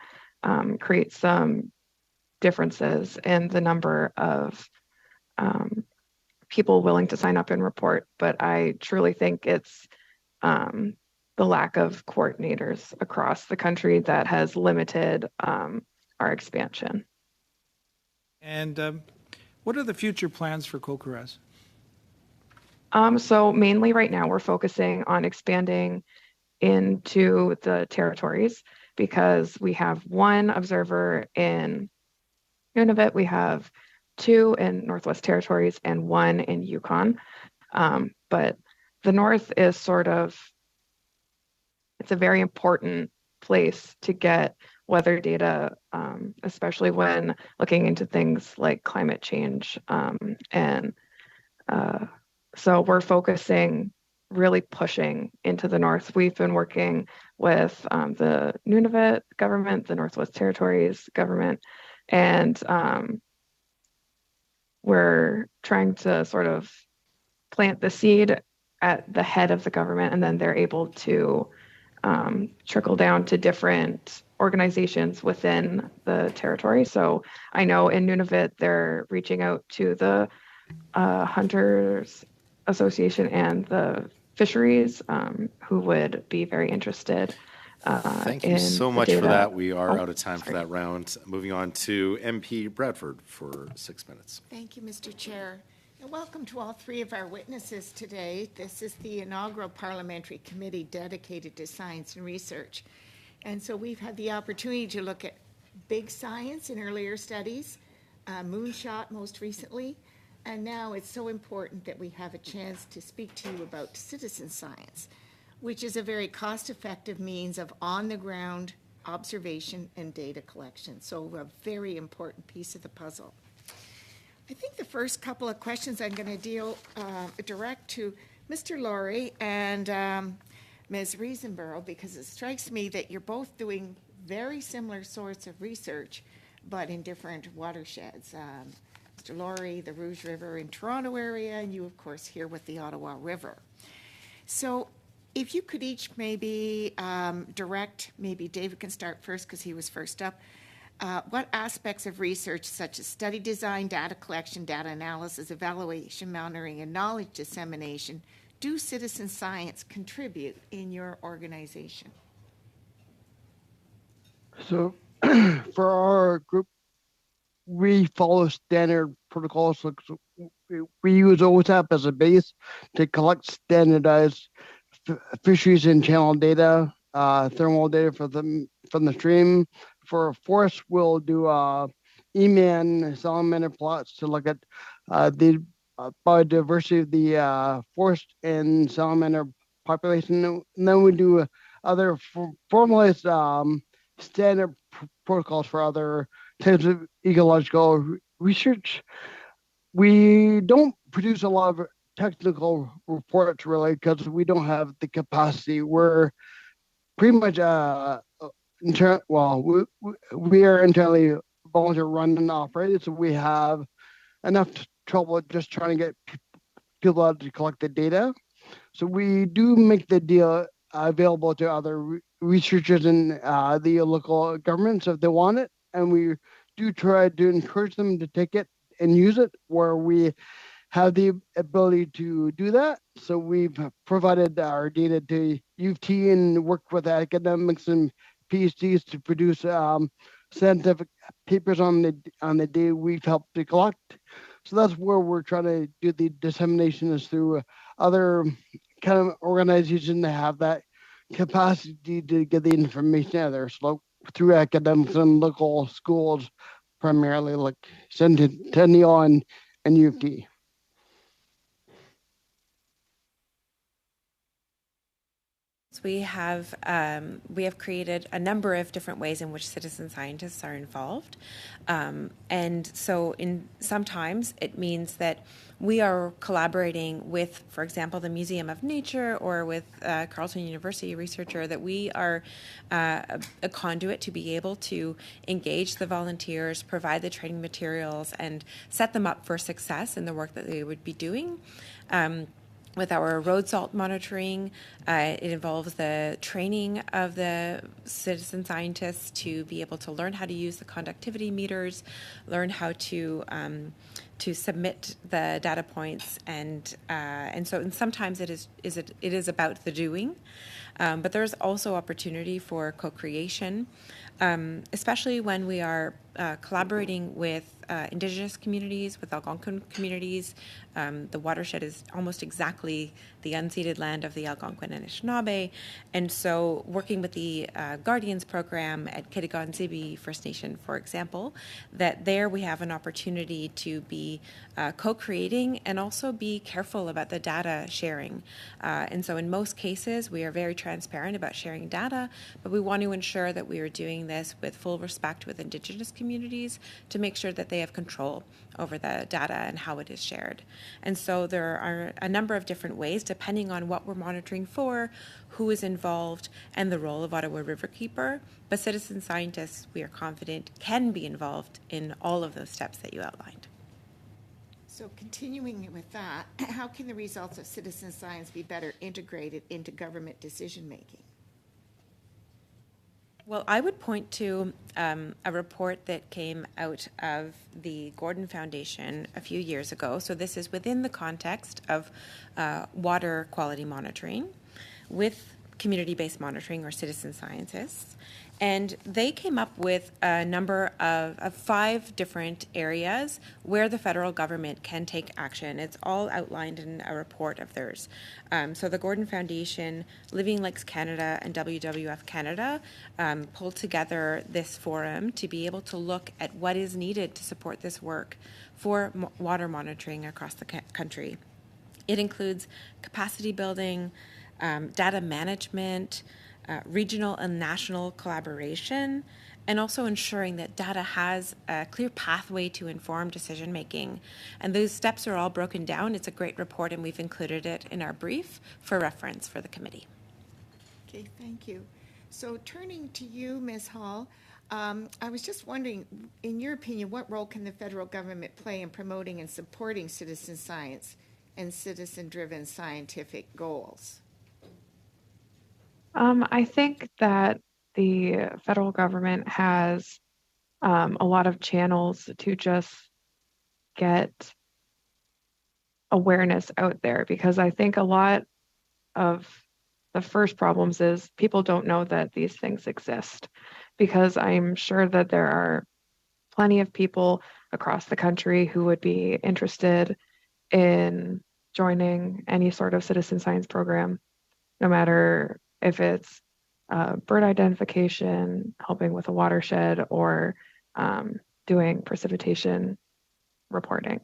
create some differences in the number of people willing to sign up and report. But I truly think it's the lack of coordinators across the country that has limited our expansion. And what are the future plans for COCORAS? So mainly right now we're focusing on expanding into the territories because we have 1 observer in Nunavut, we have 2 in Northwest Territories and 1 in Yukon. But the North is it's a very important place to get weather data, especially when looking into things like climate change. So we're focusing, really pushing into the North. We've been working with the Nunavut government, the Northwest Territories government, and we're trying to sort of plant the seed at the head of the government, and then they're able to trickle down to different organizations within the territory. So I know in Nunavut, they're reaching out to the Hunters Association and the fisheries, who would be very interested. Thank you so much for that. We are out of time for that round. Moving on to MP Bradford for 6 minutes. Thank you, Mr. Chair. And welcome to all 3 of our witnesses today. This is the inaugural parliamentary committee dedicated to science and research. And so we've had the opportunity to look at big science in earlier studies, moonshot most recently, and now it's so important that we have a chance to speak to you about citizen science, which is a very cost-effective means of on-the-ground observation and data collection. So a very important piece of the puzzle. I think the first couple of questions I'm going to direct to Mr. Laurie and Ms. Riesenborough, because it strikes me that you're both doing very similar sorts of research, but in different watersheds. Mr. Laurie, the Rouge River in Toronto area, and you, of course, here with the Ottawa River. So if you could each maybe direct, maybe David can start first because he was first up. What aspects of research, such as study design, data collection, data analysis, evaluation, monitoring, and knowledge dissemination, do citizen science contribute in your organization? So for our group, we follow standard protocols. So we use OSAP as a base to collect standardized fisheries and channel data, thermal data from the stream. For forest, we'll do EMAN salamander plots to look at the biodiversity of the forest and salamander population. And then we do other formalized standard protocols for other types of ecological research. We don't produce a lot of technical reports really because we don't have the capacity. We're pretty much we are entirely volunteer run and operated, so we have enough trouble just trying to get people out to collect the data. So we do make the deal available to other researchers in the local governments if they want it, and we do try to encourage them to take it and use it where we have the ability to do that. So we've provided our data to U of T and worked with academics and PhDs to produce scientific papers on the data we've helped to collect. So that's where we're trying to do the dissemination is through other kind of organizations that have that capacity to get the information out there. So through academics and local schools, primarily like Centennial and U of T. We have created a number of different ways in which citizen scientists are involved, and so sometimes it means that we are collaborating with, for example, the Museum of Nature or with Carleton University researcher, that we are a conduit to be able to engage the volunteers, provide the training materials, and set them up for success in the work that they would be doing. With our road salt monitoring, it involves the training of the citizen scientists to be able to learn how to use the conductivity meters, learn how to submit the data points, and sometimes it is about the doing, but there's also opportunity for co-creation, especially when we are collaborating with Indigenous communities, with Algonquin communities. The watershed is almost exactly the unceded land of the Algonquin and Anishinaabe. And so working with the Guardians program at Kitigan-Zibi First Nation, for example, that there we have an opportunity to be co-creating and also be careful about the data sharing. And so in most cases, we are very transparent about sharing data, but we want to ensure that we are doing this with full respect with Indigenous communities to make sure that they have control over the data and how it is shared. And so there are a number of different ways, depending on what we're monitoring for, who is involved, and the role of Ottawa Riverkeeper. But citizen scientists, we are confident, can be involved in all of those steps that you outlined. So continuing with that, how can the results of citizen science be better integrated into government decision-making? Well, I would point to a report that came out of the Gordon Foundation a few years ago. So this is within the context of water quality monitoring with community-based monitoring or citizen scientists. And they came up with a number of 5 different areas where the federal government can take action. It's all outlined in a report of theirs. So the Gordon Foundation, Living Lakes Canada, and WWF Canada pulled together this forum to be able to look at what is needed to support this work for water monitoring across the country. It includes capacity building, data management, regional and national collaboration, and also ensuring that data has a clear pathway to inform decision making. And those steps are all broken down. It's a great report, and we've included it in our brief for reference for the committee. Okay, thank you. So turning to you, Ms. Hall, I was just wondering, in your opinion, what role can the federal government play in promoting and supporting citizen science and citizen-driven scientific goals? I think that the federal government has a lot of channels to just get awareness out there, because I think a lot of the first problems is people don't know that these things exist, because I'm sure that there are plenty of people across the country who would be interested in joining any sort of citizen science program, no matter if it's bird identification, helping with a watershed, or doing precipitation reporting.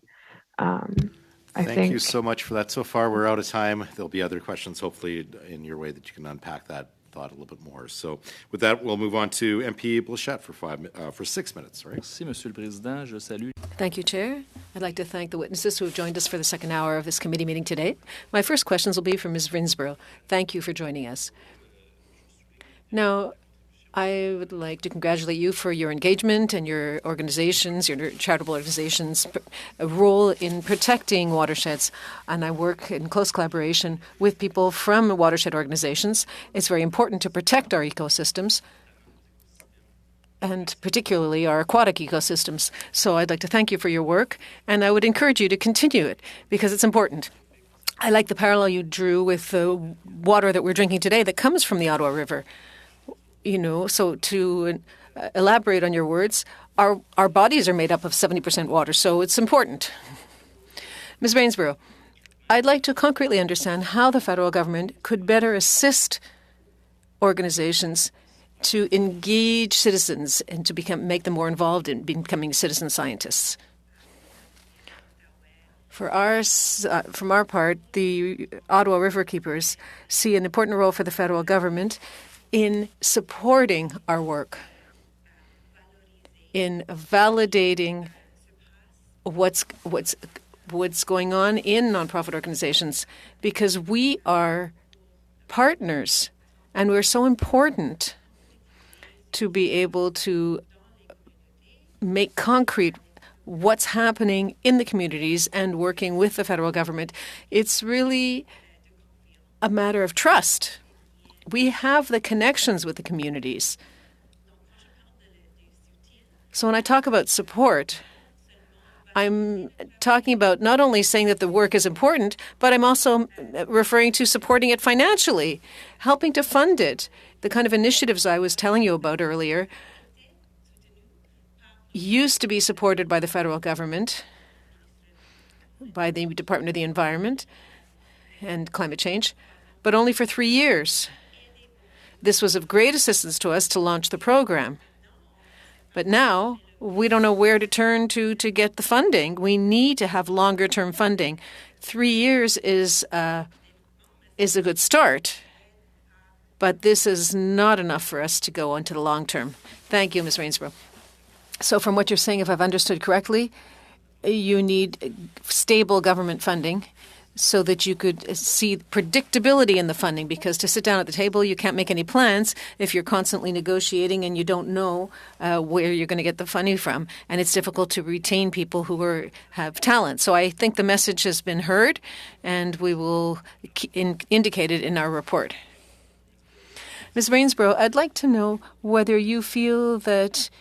Thank you so much for that. So far, we're out of time. There'll be other questions, hopefully, in your way that you can unpack that thought a little bit more. So with that, we'll move on to MP Blanchette for 6 minutes, right? Merci, Monsieur le Président. Je salue. Thank you, Chair. I'd like to thank the witnesses who have joined us for the second hour of this committee meeting today. My first questions will be for Ms. Rinsborough. Thank you for joining us. Now, I would like to congratulate you for your engagement and your organizations, your charitable organizations' role in protecting watersheds. And I work in close collaboration with people from watershed organizations. It's very important to protect our ecosystems, and particularly our aquatic ecosystems. So I'd like to thank you for your work, and I would encourage you to continue it because it's important. I like the parallel you drew with the water that we're drinking today that comes from the Ottawa River. You know, so to elaborate on your words, our bodies are made up of 70% water, so it's important. Ms. Rainsborough, I'd like to concretely understand how the federal government could better assist organizations to engage citizens and to make them more involved in becoming citizen scientists. From our part, the Ottawa River Keepers see an important role for the federal government in supporting our work, in validating what's going on in nonprofit organizations, because we are partners and we're so important to be able to make concrete what's happening in the communities and working with the federal government. It's really a matter of trust. We have the connections with the communities. So when I talk about support, I'm talking about not only saying that the work is important, but I'm also referring to supporting it financially, helping to fund it. The kind of initiatives I was telling you about earlier used to be supported by the federal government, by the Department of the Environment and Climate Change, but only for 3 years. This was of great assistance to us to launch the program. But now we don't know where to turn to get the funding. We need to have longer-term funding. 3 years is a good start, but this is not enough for us to go into the long term. Thank you, Ms. Rainsborough. So from what you're saying, if I've understood correctly, you need stable government funding so that you could see predictability in the funding, because to sit down at the table, you can't make any plans if you're constantly negotiating and you don't know where you're going to get the funding from. And it's difficult to retain people who have talent. So I think the message has been heard, and we will indicate it in our report. Ms. Rainsborough, I'd like to know whether you feel that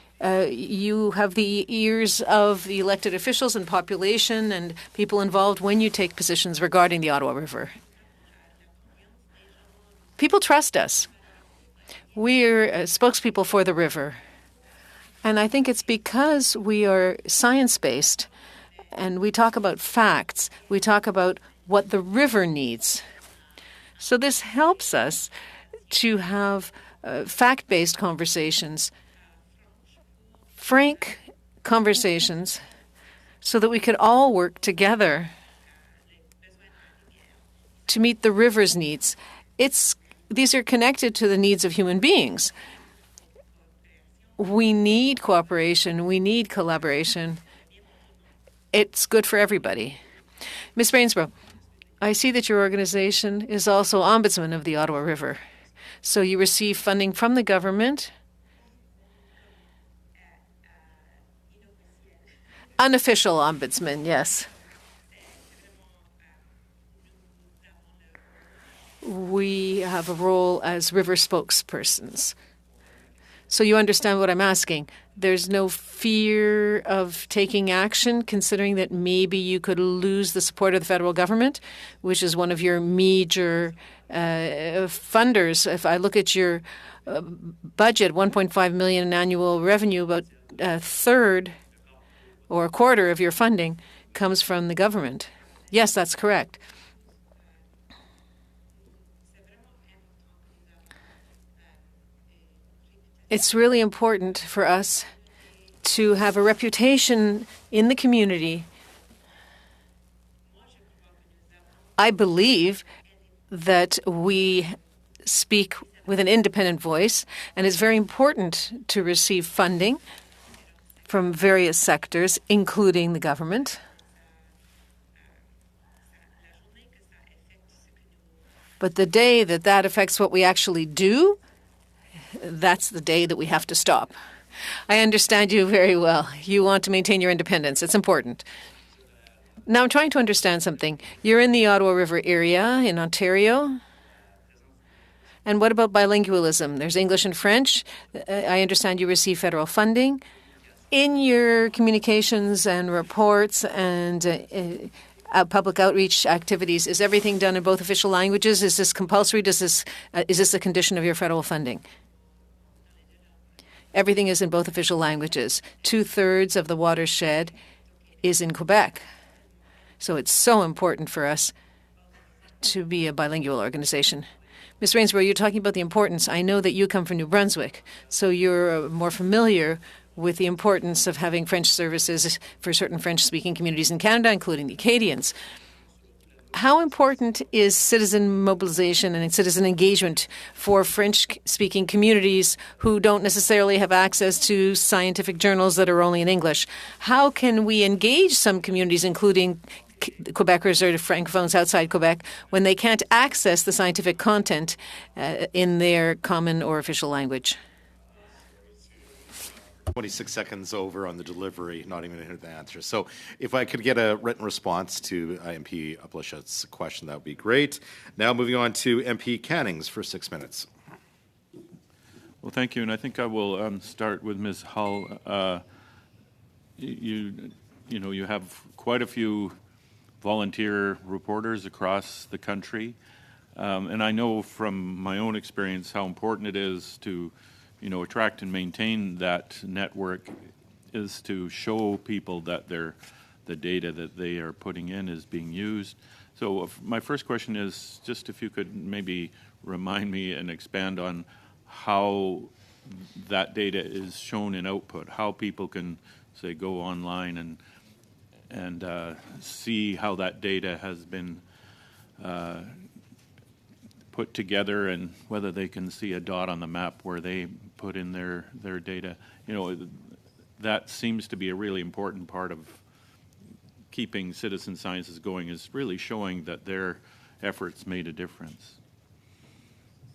you have the ears of the elected officials and population and people involved when you take positions regarding the Ottawa River. People trust us. We're spokespeople for the river. And I think it's because we are science-based and we talk about facts. We talk about what the river needs. So this helps us to have fact-based conversations, frank conversations, so that we could all work together to meet the river's needs. These are connected to the needs of human beings. We need cooperation. We need collaboration. It's good for everybody. Ms. Rainsborough, I see that your organization is also Ombudsman of the Ottawa River. So you receive funding from the government. Unofficial ombudsman, yes. We have have a role as river spokespersons. So you understand what I'm asking. There's no fear of taking action, considering that maybe you could lose the support of the federal government, which is one of your major funders. If I look at your budget, 1.5 million in annual revenue, about a third or a quarter of your funding comes from the government. Yes, that's correct. It's really important for us to have a reputation in the community. I believe that we speak with an independent voice, and it's very important to receive funding from various sectors, including the government. But the day that that affects what we actually do, that's the day that we have to stop. I understand you very well. You want to maintain your independence. It's important. Now I'm trying to understand something. You're in the Ottawa River area in Ontario. And what about bilingualism? There's English and French. I understand you receive federal funding. In your communications and reports and public outreach activities, is everything done in both official languages? Is this compulsory? Is this a condition of your federal funding? Everything is in both official languages. 2/3 of the watershed is in Quebec. So it's so important for us to be a bilingual organization. Ms. Rainsborough, you're talking about the importance. I know that you come from New Brunswick, so you're more familiar with the importance of having French services for certain French-speaking communities in Canada, including the Acadians. How important is citizen mobilization and citizen engagement for French-speaking communities who don't necessarily have access to scientific journals that are only in English? How can we engage some communities, including Quebecers or Francophones outside Quebec, when they can't access the scientific content in their common or official language? 26 seconds over on the delivery, not even hear the answer. So if I could get a written response to MP Uplishet's question, that would be great. Now moving on to MP Cannings for 6 minutes. Well, thank you, and I think I will start with Ms. Hull. You have quite a few volunteer reporters across the country, and I know from my own experience how important it is to attract and maintain that network, is to show people that the data that they are putting in is being used. So my first question is just if you could maybe remind me and expand on how that data is shown in output, how people can, say, go online and see how that data has been put together, and whether they can see a dot on the map where they put in their data. That seems to be a really important part of keeping citizen sciences going, is really showing that their efforts made a difference.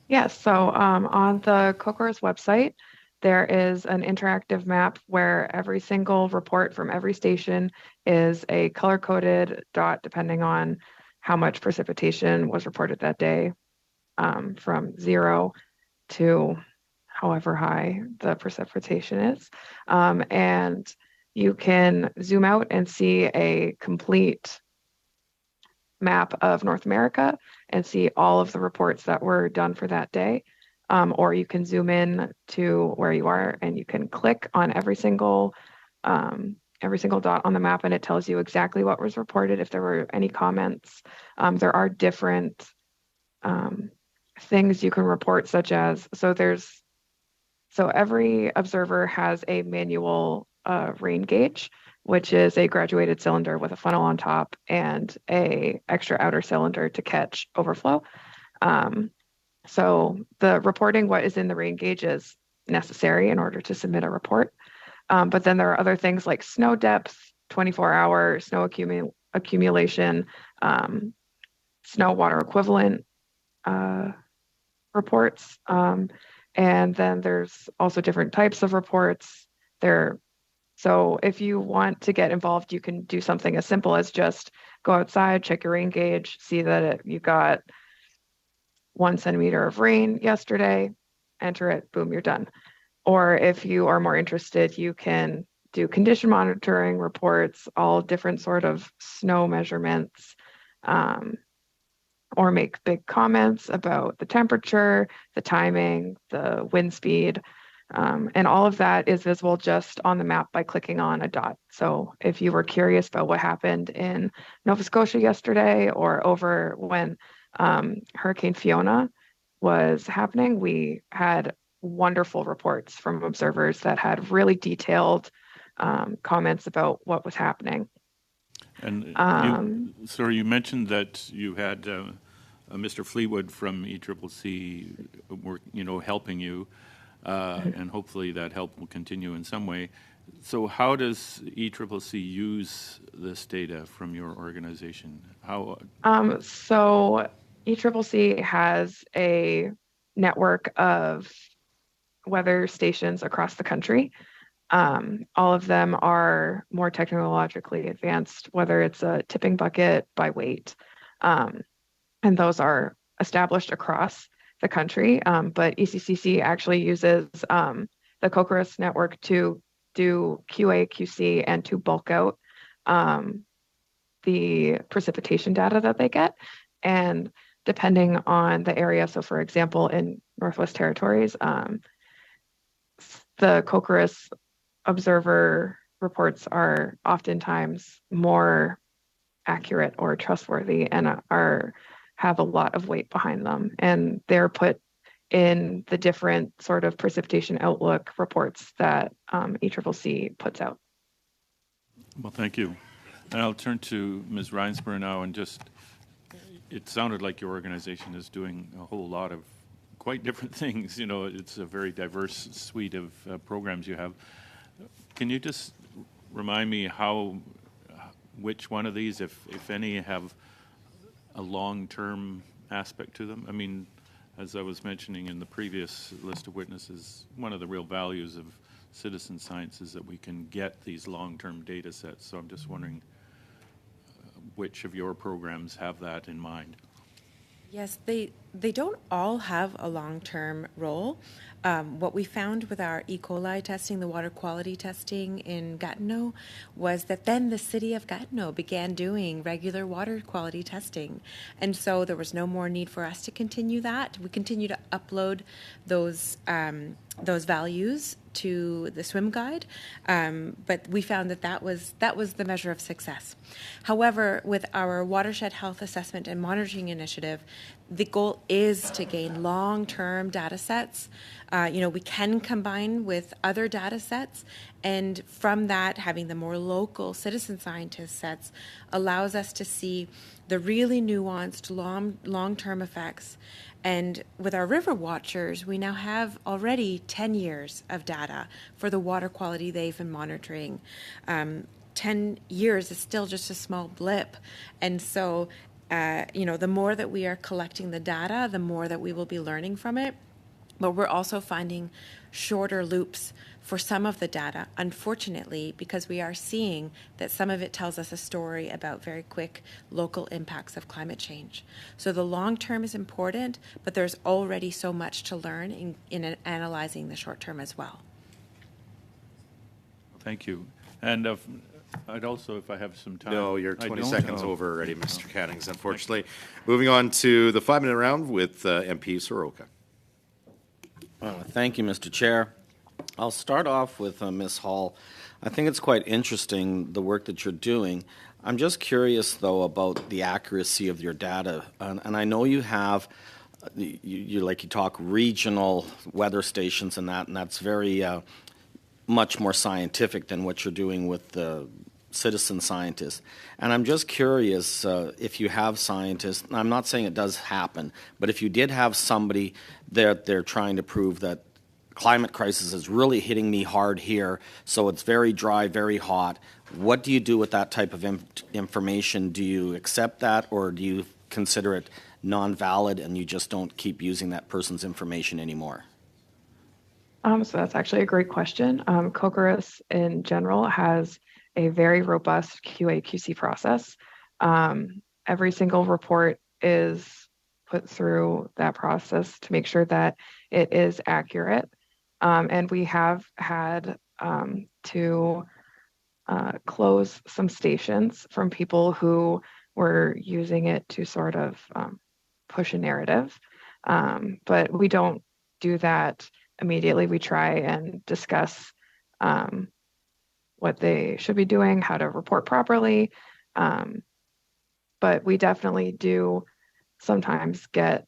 Yes, so on the COCOR's website, there is an interactive map where every single report from every station is a color-coded dot depending on how much precipitation was reported that day, from 0 to however high the precipitation is. And you can zoom out and see a complete map of North America and see all of the reports that were done for that day. Or you can zoom in to where you are and you can click on every single dot on the map, and it tells you exactly what was reported, if there were any comments. There are different things you can report, such as, so every observer has a manual rain gauge, which is a graduated cylinder with a funnel on top and a extra outer cylinder to catch overflow. So the reporting what is in the rain gauge is necessary in order to submit a report. But then there are other things like snow depth, 24-hour snow accumulation, snow water equivalent reports. And then there's also different types of reports. So if you want to get involved, you can do something as simple as just go outside, check your rain gauge, see that you got 1 centimeter of rain yesterday, enter it, boom, you're done. Or if you are more interested, you can do condition monitoring reports, all different sort of snow measurements, or make big comments about the temperature, the timing, the wind speed. And all of that is visible just on the map by clicking on a dot. So if you were curious about what happened in Nova Scotia yesterday or over when Hurricane Fiona was happening, we had wonderful reports from observers that had really detailed comments about what was happening. And sir, you mentioned that you had Mr. Fleetwood from ECCC helping you, and hopefully that help will continue in some way. So how does ECCC use this data from your organization? How? So ECCC has a network of weather stations across the country. All of them are more technologically advanced, whether it's a tipping bucket by weight. And those are established across the country. But ECCC actually uses the COCRIS network to do QA, QC, and to bulk out the precipitation data that they get. And depending on the area, so for example, in Northwest Territories, the COCRIS observer reports are oftentimes more accurate or trustworthy and have a lot of weight behind them. And they're put in the different sort of precipitation outlook reports that ECCC puts out. Well, thank you. And I'll turn to Ms. Reinsberg now, and it sounded like your organization is doing a whole lot of quite different things. It's a very diverse suite of programs you have. Can you just remind me which one of these, if any, have a long-term aspect to them? I mean, as I was mentioning in the previous list of witnesses, one of the real values of citizen science is that we can get these long-term data sets. So I'm just wondering which of your programs have that in mind. Yes, they don't all have a long-term role. What we found with our E. coli testing, the water quality testing in Gatineau, was that then the city of Gatineau began doing regular water quality testing. And so there was no more need for us to continue that. We continue to upload those values to the swim guide, but we found that was the measure of success. However, with our watershed health assessment and monitoring initiative, the goal is to gain long-term data sets. We can combine with other data sets, and from that, having the more local citizen scientist sets allows us to see the really nuanced long-term effects. And with our river watchers, we now have already 10 years of data for the water quality they've been monitoring. 10 years is still just a small blip. And so, the more that we are collecting the data, the more that we will be learning from it. But we're also finding shorter loops for some of the data, unfortunately, because we are seeing that some of it tells us a story about very quick local impacts of climate change. So the long term is important, but there's already so much to learn in analyzing the short term as well. Thank you. And I'd also, if I have some time. No, you're 20 seconds over already, Mr. Cattings, unfortunately. Moving on to the 5-minute round with MP Soroka. Thank you, Mr. Chair. I'll start off with Ms. Hall. I think it's quite interesting, the work that you're doing. I'm just curious, though, about the accuracy of your data. And I know you have, you talk regional weather stations and that's very much more scientific than what you're doing with the citizen scientists. And I'm just curious if you have scientists, I'm not saying it does happen, but if you did have somebody that they're trying to prove that climate crisis is really hitting me hard here, so it's very dry, very hot, what do you do with that type of information? Do you accept that, or do you consider it non-valid and you just don't keep using that person's information anymore? So that's actually a great question. COCRIS in general has a very robust QA/QC process. Every single report is put through that process to make sure that it is accurate. And we have had to close some stations from people who were using it to sort of push a narrative. But we don't do that immediately. We try and discuss what they should be doing, how to report properly. But we definitely do sometimes get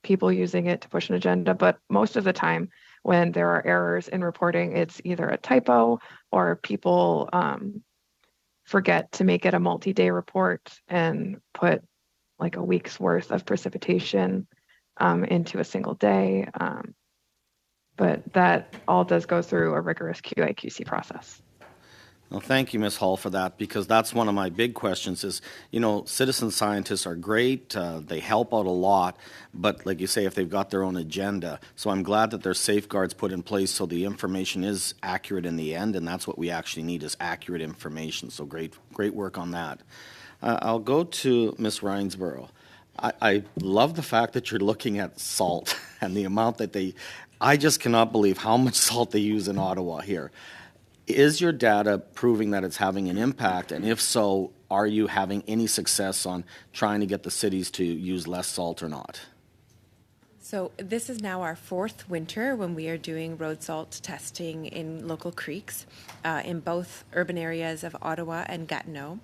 people using it to push an agenda. But most of the time, when there are errors in reporting, it's either a typo or people forget to make it a multi-day report and put like a week's worth of precipitation into a single day. But that all does go through a rigorous QA/QC process. Well, thank you, Ms. Hall, for that, because that's one of my big questions is, you know, citizen scientists are great. They help out a lot. But like you say, if they've got their own agenda. So I'm glad that there's safeguards put in place so the information is accurate in the end. And that's what we actually need is accurate information. So great work on that. I'll go to Ms. Reinsborough. I love the fact that you're looking at salt and the amount that I just cannot believe how much salt they use in Ottawa here. Is your data proving that it's having an impact? And if so, are you having any success on trying to get the cities to use less salt or not? So this is now our fourth winter when we are doing road salt testing in local creeks in both urban areas of Ottawa and Gatineau.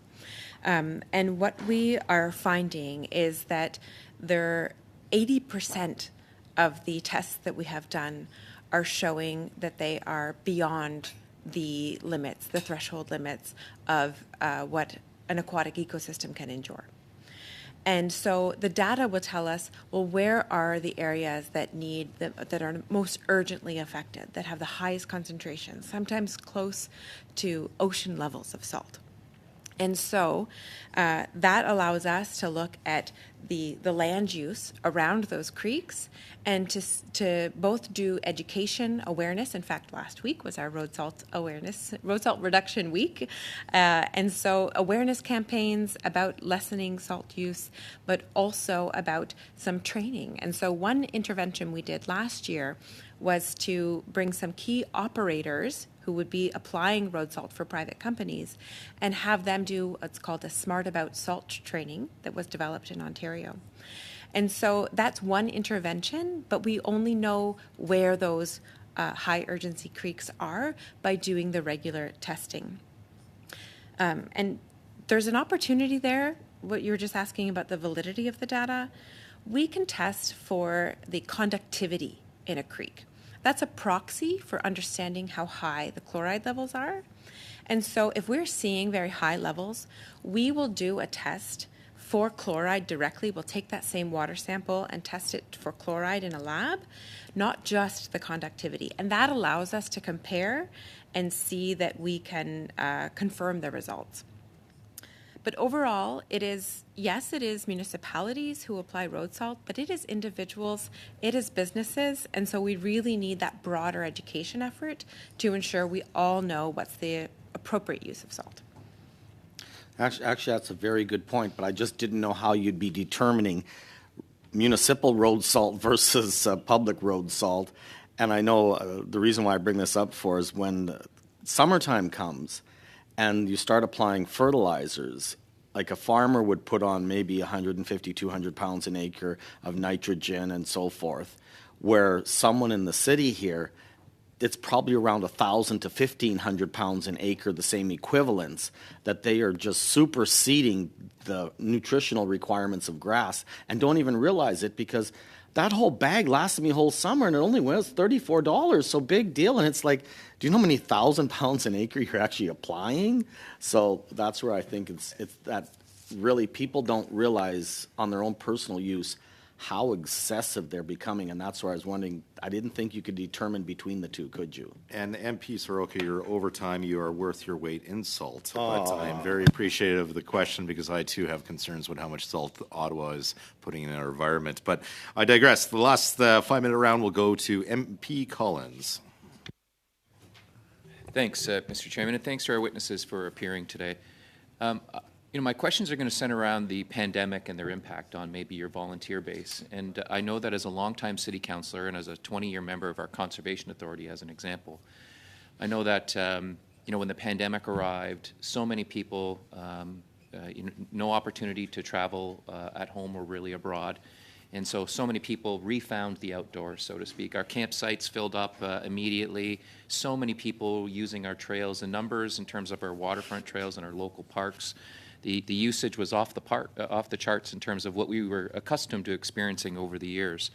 And what we are finding is that 80% of the tests that we have done are showing that they are beyond the limits, the threshold limits of what an aquatic ecosystem can endure. And so the data will tell us, well, where are the areas that are most urgently affected, that have the highest concentrations, sometimes close to ocean levels of salt. And so that allows us to look at the land use around those creeks and to both do education awareness. In fact, last week was our road salt reduction week. And so awareness campaigns about lessening salt use, but also about some training. And so one intervention we did last year was to bring some key operators who would be applying road salt for private companies and have them do what's called a Smart About Salt training that was developed in Ontario. And so that's one intervention, but we only know where those high urgency creeks are by doing the regular testing. And there's an opportunity there, what you were just asking about the validity of the data. We can test for the conductivity in a creek. That's a proxy for understanding how high the chloride levels are. And so if we're seeing very high levels, we will do a test for chloride directly. We'll take that same water sample and test it for chloride in a lab, not just the conductivity. And that allows us to compare and see that we can confirm the results. But overall, it is municipalities who apply road salt, but it is individuals, it is businesses, and so we really need that broader education effort to ensure we all know what's the appropriate use of salt. Actually, that's a very good point, but I just didn't know how you'd be determining municipal road salt versus public road salt. And I know the reason why I bring this up for is when summertime comes, and you start applying fertilizers, like a farmer would put on maybe 150, 200 pounds an acre of nitrogen and so forth, where someone in the city here, it's probably around 1,000 to 1,500 pounds an acre, the same equivalents, that they are just superseding the nutritional requirements of grass and don't even realize it because that whole bag lasted me a whole summer and it only was $34, so big deal. And it's like, do you know how many 1,000 pounds an acre you're actually applying? So that's where I think it's that really people don't realize on their own personal use how excessive they're becoming. And that's where I was wondering, I didn't think you could determine between the two, could you? And MP Soroka, your overtime, you are worth your weight in salt. But I am very appreciative of the question because I too have concerns with how much salt Ottawa is putting in our environment. But I digress. The last 5-minute round will go to MP Collins. Thanks, Mr. Chairman, and thanks to our witnesses for appearing today. My questions are going to center around the pandemic and their impact on maybe your volunteer base. And I know that as a longtime city councillor and as a 20-year member of our Conservation Authority, as an example, I know that, when the pandemic arrived, so many people, no opportunity to travel at home or really abroad. And so many people refound the outdoors, so to speak. Our campsites filled up immediately. So many people using our trails, the numbers in terms of our waterfront trails and our local parks. The usage was off the charts in terms of what we were accustomed to experiencing over the years.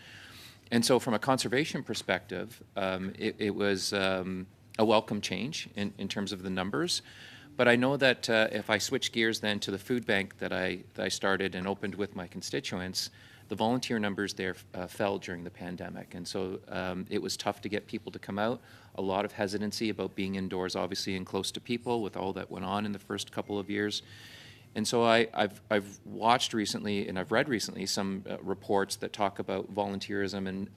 And so from a conservation perspective, it was a welcome change in terms of the numbers. But I know that if I switch gears then to the food bank that I started and opened with my constituents, the volunteer numbers there fell during the pandemic. And so it was tough to get people to come out. A lot of hesitancy about being indoors, obviously, and close to people with all that went on in the first couple of years. And so I've watched recently and I've read recently some reports that talk about volunteerism and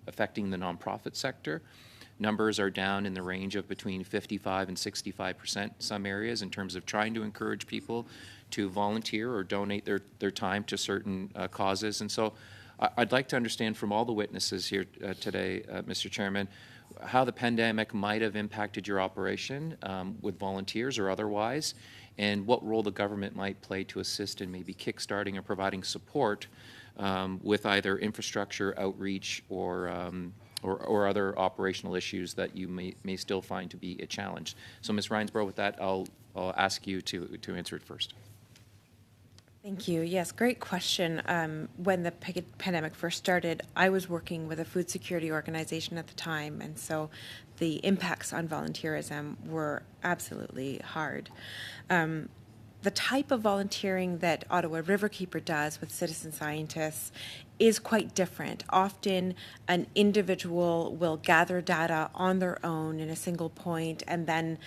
affecting the nonprofit sector. Numbers are down in the range of between 55 and 65% in some areas in terms of trying to encourage people to volunteer or donate their time to certain causes. And so I'd like to understand from all the witnesses here today, Mr. Chairman, how the pandemic might have impacted your operation with volunteers or otherwise, and what role the government might play to assist in maybe kickstarting or providing support with either infrastructure, outreach, or other operational issues that you may still find to be a challenge. So, Ms. Reinsborough, with that, I'll ask you to answer it first. Thank you. Yes, great question. When the pandemic first started, I was working with a food security organization at the time, and so the impacts on volunteerism were absolutely hard. The type of volunteering that Ottawa Riverkeeper does with citizen scientists is quite different. Often an individual will gather data on their own in a single point and then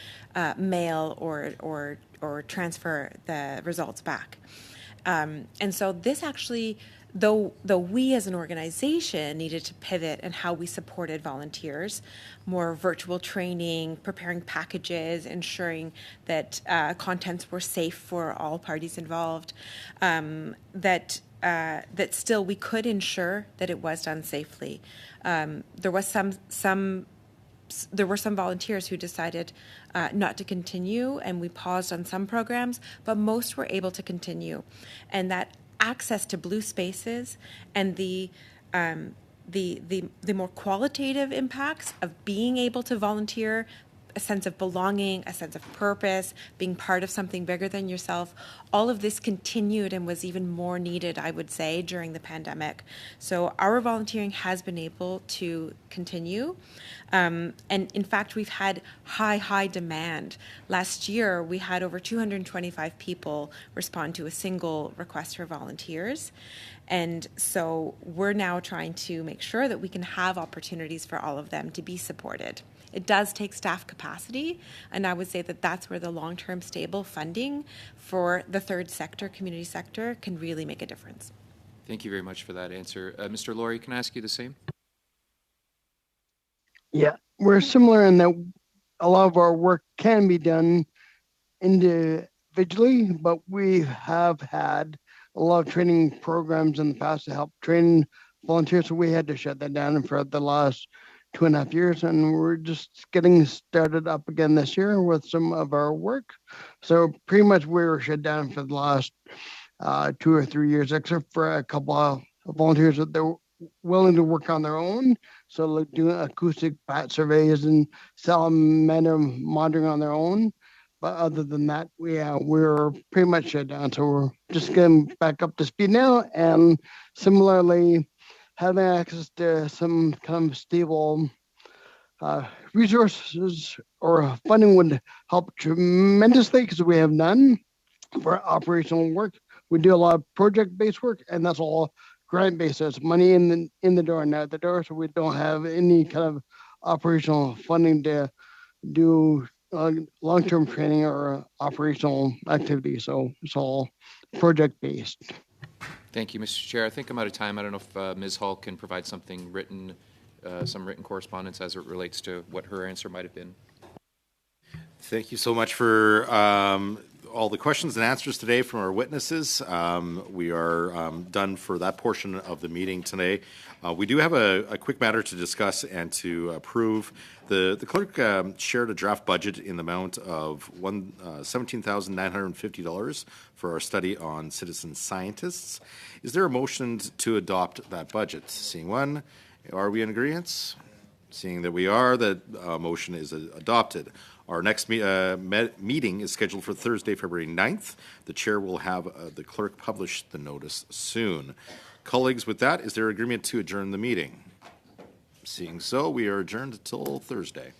mail or transfer the results back. And so this actually, though we as an organization needed to pivot in how we supported volunteers, more virtual training, preparing packages, ensuring that contents were safe for all parties involved, that still we could ensure that it was done safely. There were some volunteers who decided not to continue, and we paused on some programs, but most were able to continue. And that access to blue spaces and the more qualitative impacts of being able to volunteer, a sense of belonging, a sense of purpose, being part of something bigger than yourself, all of this continued and was even more needed, I would say, during the pandemic. So our volunteering has been able to continue. And in fact, we've had high demand. Last year, we had over 225 people respond to a single request for volunteers. And so we're now trying to make sure that we can have opportunities for all of them to be supported. It does take staff capacity, and I would say that that's where the long-term stable funding for the third sector, community sector, can really make a difference. Thank you very much for that answer. Mr. Laurie, can I ask you the same? Yeah, we're similar in that a lot of our work can be done individually, but we have had a lot of training programs in the past to help train volunteers, so we had to shut that down for the last 2.5 years, and we're just getting started up again this year with some of our work. So pretty much we were shut down for the last 2 or 3 years, except for a couple of volunteers that they're willing to work on their own. So like doing acoustic bat surveys and salamander monitoring on their own. But other than that, we're pretty much shut down. So we're just getting back up to speed now. And similarly, having access to some kind of stable resources or funding would help tremendously, because we have none for operational work. We do a lot of project-based work, and that's all grant-based. So it's money in the door and out the door, so we don't have any kind of operational funding to do long-term training or operational activity. So it's all project-based. Thank you, Mr. Chair. I think I'm out of time. I don't know if Ms. Hall can provide something written, some written correspondence as it relates to what her answer might have been. Thank you so much for all the questions and answers today from our witnesses. We are done for that portion of the meeting today. We do have a quick matter to discuss and to approve. The clerk shared a draft budget in the amount of $17,950 for our study on citizen scientists. Is there a motion to adopt that budget? Seeing one, are we in agreement? Seeing that we are, that motion is adopted. Our next meeting is scheduled for Thursday, February 9th. The chair will have the clerk publish the notice soon. Colleagues, with that, is there agreement to adjourn the meeting? Seeing so, we are adjourned until Thursday.